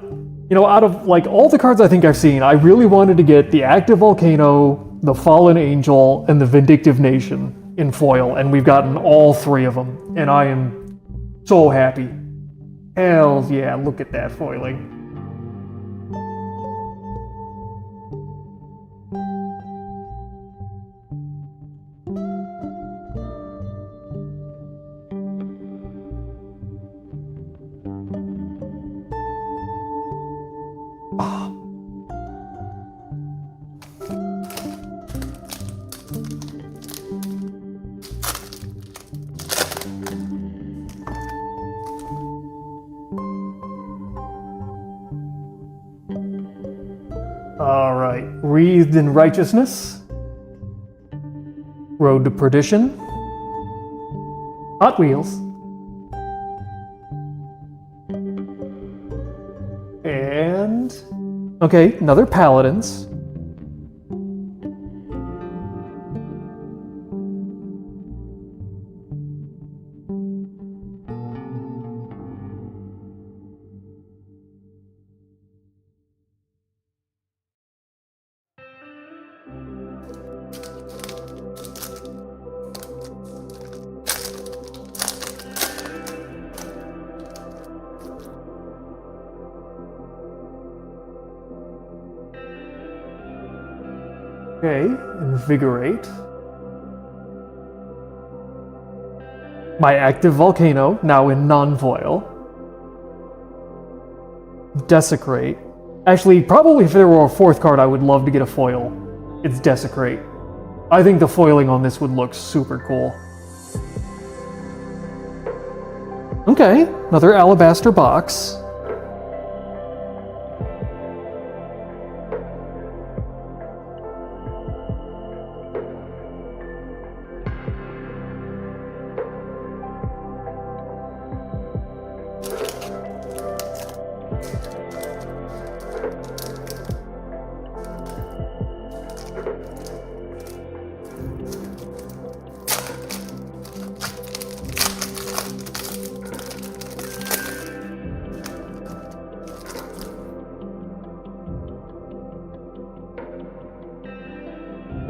Speaker 1: You know, out of like all the cards I think I've seen, I really wanted to get the active volcano, the Fallen Angel, and the Vindictive Nation in foil, and we've gotten all 3 of them, and I am so happy. Hell yeah, look at that foiling. Alright, Wreathed in Righteousness, Road to Perdition, Hot Wheels, and... okay, another Paladins. Okay, Invigorate. My active volcano, now in non-foil. Desecrate. Actually, probably if there were a 4th card, I would love to get a foil. It's Desecrate. I think the foiling on this would look super cool. Okay, another Alabaster box.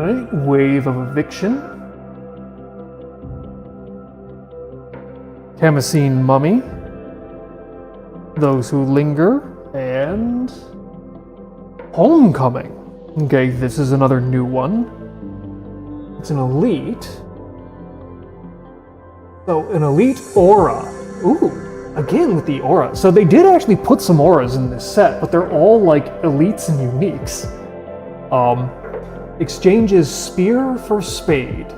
Speaker 1: Alright, Wave of Eviction. Damascene Mummy. Those Who Linger. And Homecoming. Okay, this is another new one. It's an elite. So, an elite aura. Ooh, again with the aura. So they did actually put some auras in this set, but they're all like elites and uniques. Exchanges Spear for Spade.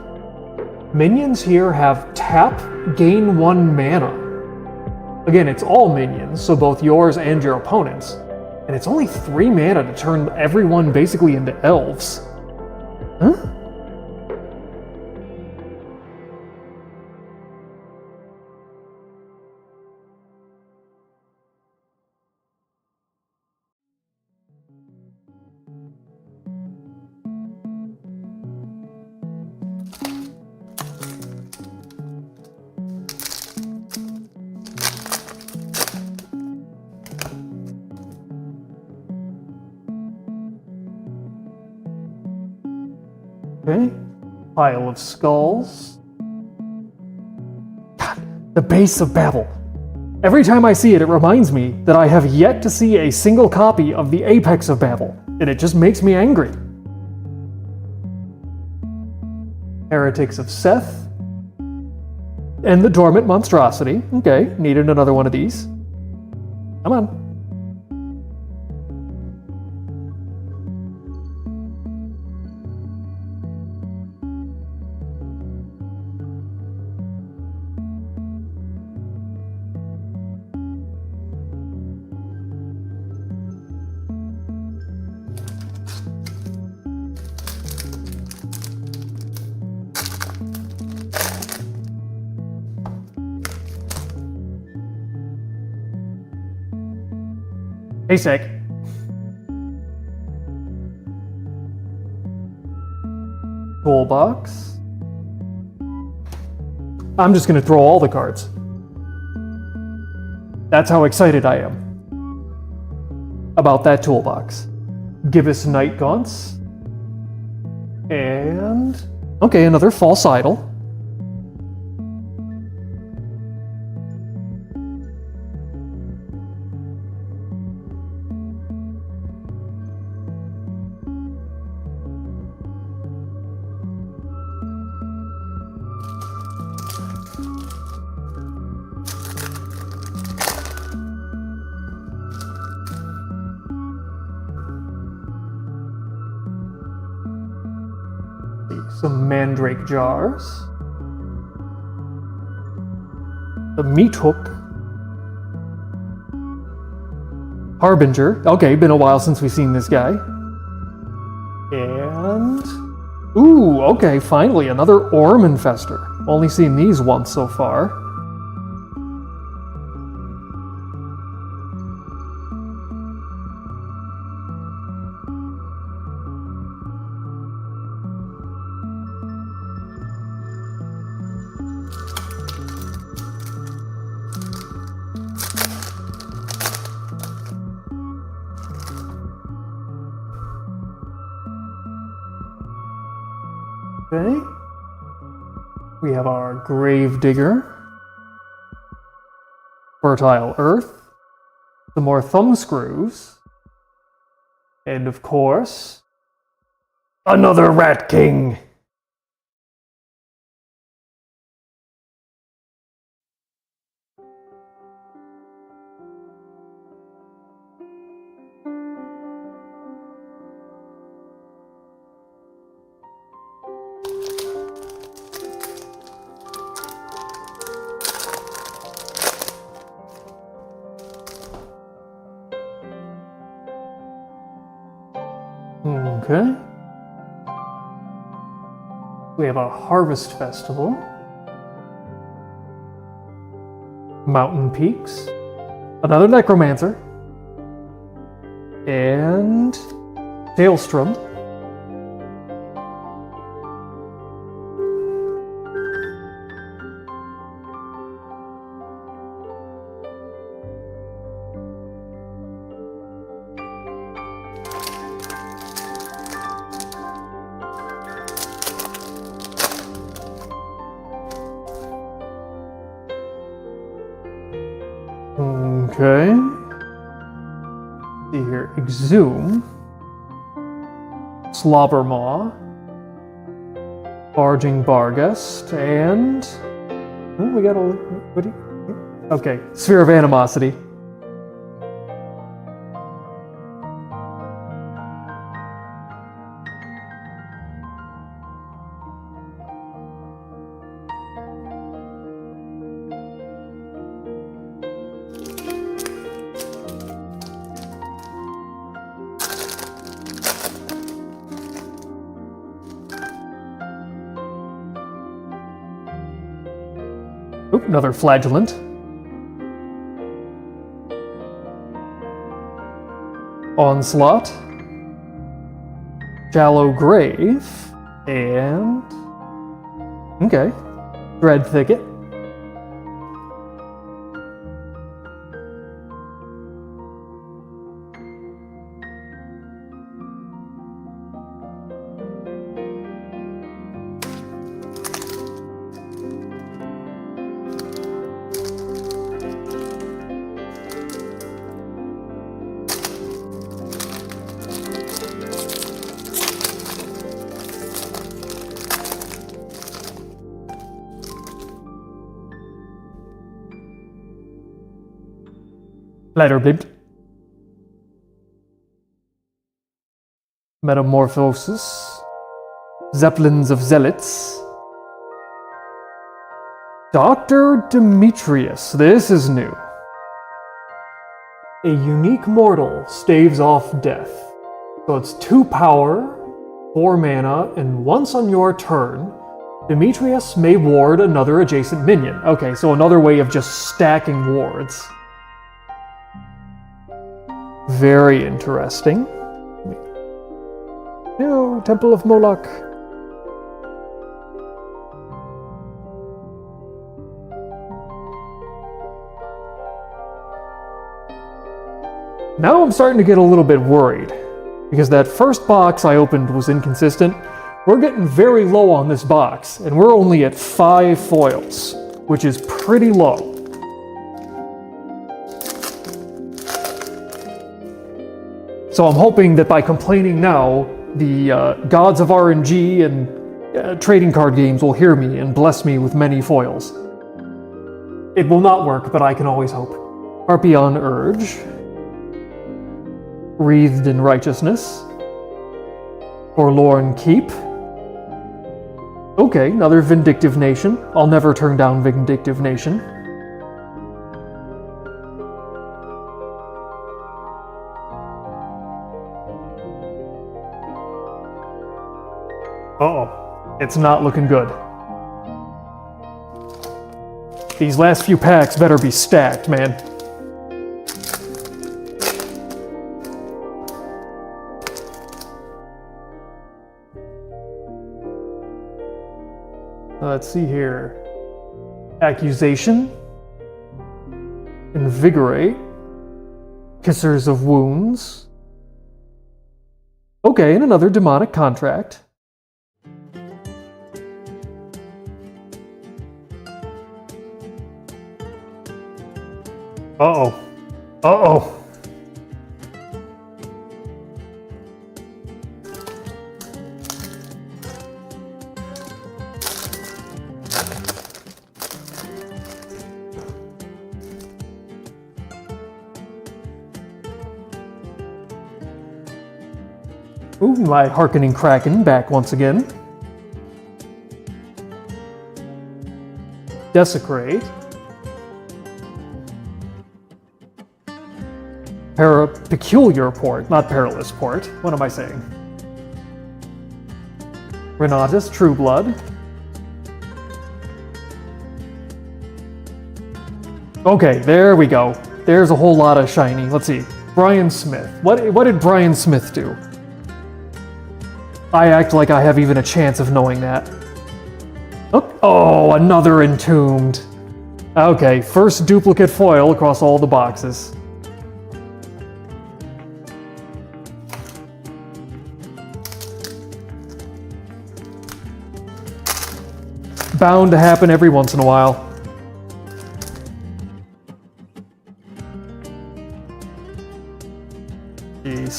Speaker 1: Minions here have tap, gain 1 mana. Again, it's all minions, so both yours and your opponent's. And it's only 3 mana to turn everyone basically into elves. Huh? Okay. Pile of Skulls. God, the Base of Babel. Every time I see it, it reminds me that I have yet to see a single copy of the Apex of Babel, and it just makes me angry. Heretics of Seth. And the Dormant Monstrosity. Okay, needed another one of these. Come on. Hey, Sec. Toolbox. I'm just going to throw all the cards. That's how excited I am about that toolbox. Gibbous Night Gaunts. And... okay, another False Idol. Some Mandrake Jars. The Meat Hook. Harbinger. Okay, been a while since we've seen this guy. And... ooh, okay, finally, another Orm Infester. Only seen these once so far. Okay. We have our Gravedigger, Fertile Earth, some more Thumbscrews, and of course, another Rat King! Okay. We have a Harvest Festival. Mountain Peaks. Another Necromancer. And... Tailstrom. Okay. See here. Exhume. Slobbermaw. Barging Barghest. And... oh, we got a... what do you... okay. Sphere of Animosity. Oop, another flagellant. Onslaught. Shallow Grave. And... okay. Dread Thicket. Letterblind. Metamorphosis. Zeppelins of Zealots. Dr. Demetrius. This is new. A unique mortal staves off death. So it's 2 power, 4 mana, and once on your turn, Demetrius may ward another adjacent minion. Okay, so another way of just stacking wards. Very interesting. No, Temple of Moloch. Now I'm starting to get a little bit worried, because that first box I opened was inconsistent. We're getting very low on this box, and we're only at 5 foils, which is pretty low. So I'm hoping that by complaining now, the gods of RNG and trading card games will hear me and bless me with many foils. It will not work, but I can always hope. Harpion Urge. Wreathed in Righteousness. Forlorn Keep. Okay, another Vindictive Nation. I'll never turn down Vindictive Nation. Uh-oh, it's not looking good. These last few packs better be stacked, man. Let's see here. Accusation. Invigorate. Kissers of Wounds. Okay, and another demonic contract. Uh-oh. Uh-oh. Ooh, my Hearkening Kraken back once again. Desecrate. Peculiar Port, not Perilous Port. What am I saying? Renatus Trueblood. Okay, there we go. There's a whole lot of shiny. Let's see. Brian Smith. What did Brian Smith do? I act like I have even a chance of knowing that. Oh, another Entombed. Okay, first duplicate foil across all the boxes. Bound to happen every once in a while.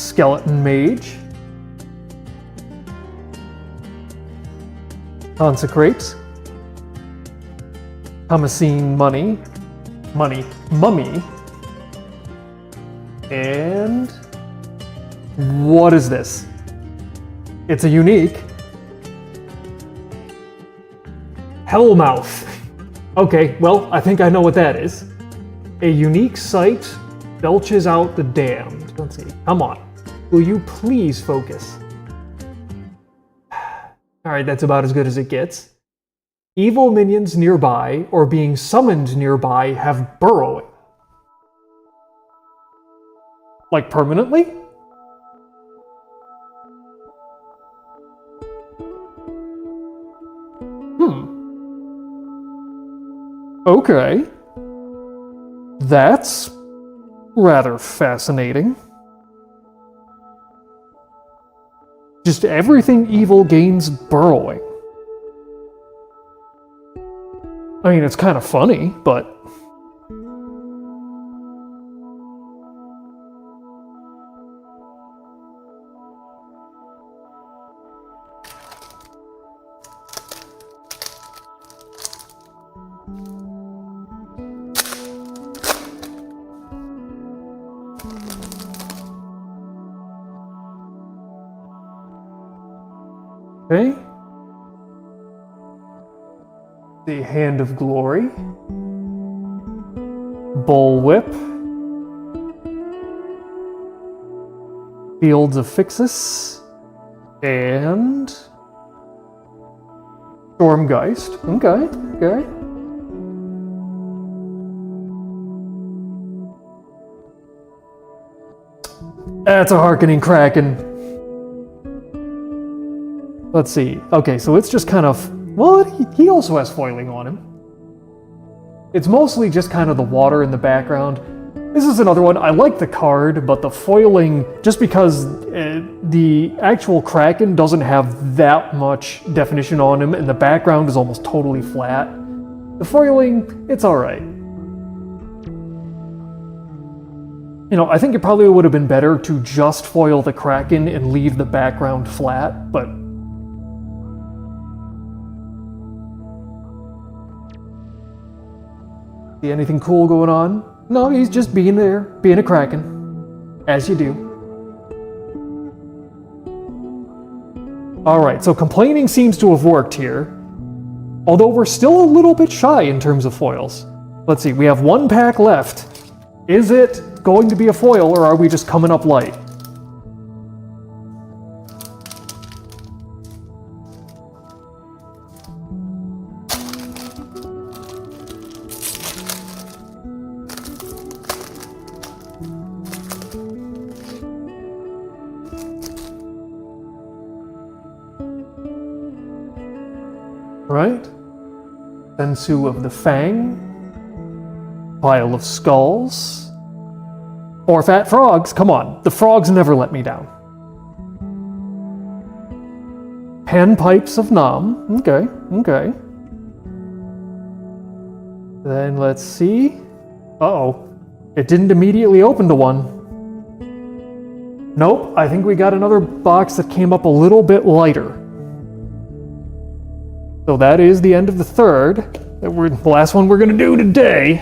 Speaker 1: Skeleton Mage. Consecrate. Thomasine Mummy. And what is this? It's a unique. Hellmouth. Okay, well, I think I know what that is. A unique sight belches out the damned. Let's see. Come on. Will you please focus? Alright, that's about as good as it gets. Evil minions nearby or being summoned nearby have burrowing. Like permanently? Okay. That's rather fascinating. Just everything evil gains burrowing. I mean, it's kind of funny, but... Okay. The Hand of Glory. Bullwhip. Fields of Fixus. And... Stormgeist. Okay. That's a Harkening Kraken. Let's see. Okay, so it's just kind of... Well, he also has foiling on him. It's mostly just kind of the water in the background. This is another one. I like the card, but the foiling, just because the actual Kraken doesn't have that much definition on him, and the background is almost totally flat. The foiling, it's alright. You know, I think it probably would have been better to just foil the Kraken and leave the background flat, but... See anything cool going on? No, he's just being there, being a Kraken. As you do. Alright, so complaining seems to have worked here. Although we're still a little bit shy in terms of foils. Let's see, we have one pack left. Is it going to be a foil, or are we just coming up light? Right? Sensu of the Fang. Pile of Skulls. Or Fat Frogs. Come on, the frogs never let me down. Panpipes of Nam. Okay. Then let's see. Uh-oh. It didn't immediately open to one. Nope, I think we got another box that came up a little bit lighter. So that is the end of the third. The last one we're going to do today.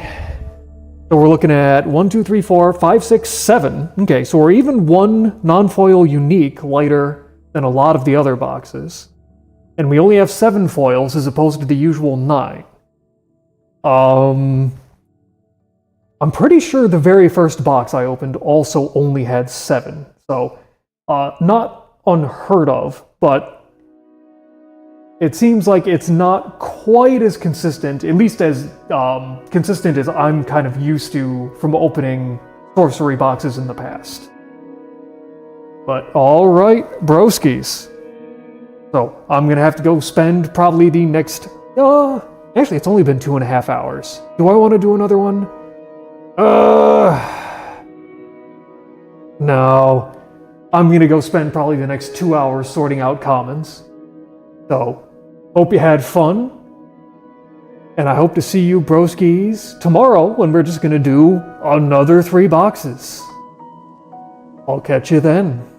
Speaker 1: So we're looking at 1, 2, 3, 4, 5, 6, 7. Okay, so we're even one non-foil unique lighter than a lot of the other boxes. And we only have 7 foils as opposed to the usual 9. I'm pretty sure the very first box I opened also only had 7. So, not unheard of, but it seems like it's not quite as consistent, at least as consistent as I'm kind of used to from opening sorcery boxes in the past. But alright, broskies. So, I'm gonna have to go spend probably the next... actually, it's only been 2.5 hours. Do I want to do another one? No. I'm gonna go spend probably the next 2 hours sorting out commons. So, hope you had fun. And I hope to see you, broskies, tomorrow when we're just gonna do another 3 boxes. I'll catch you then.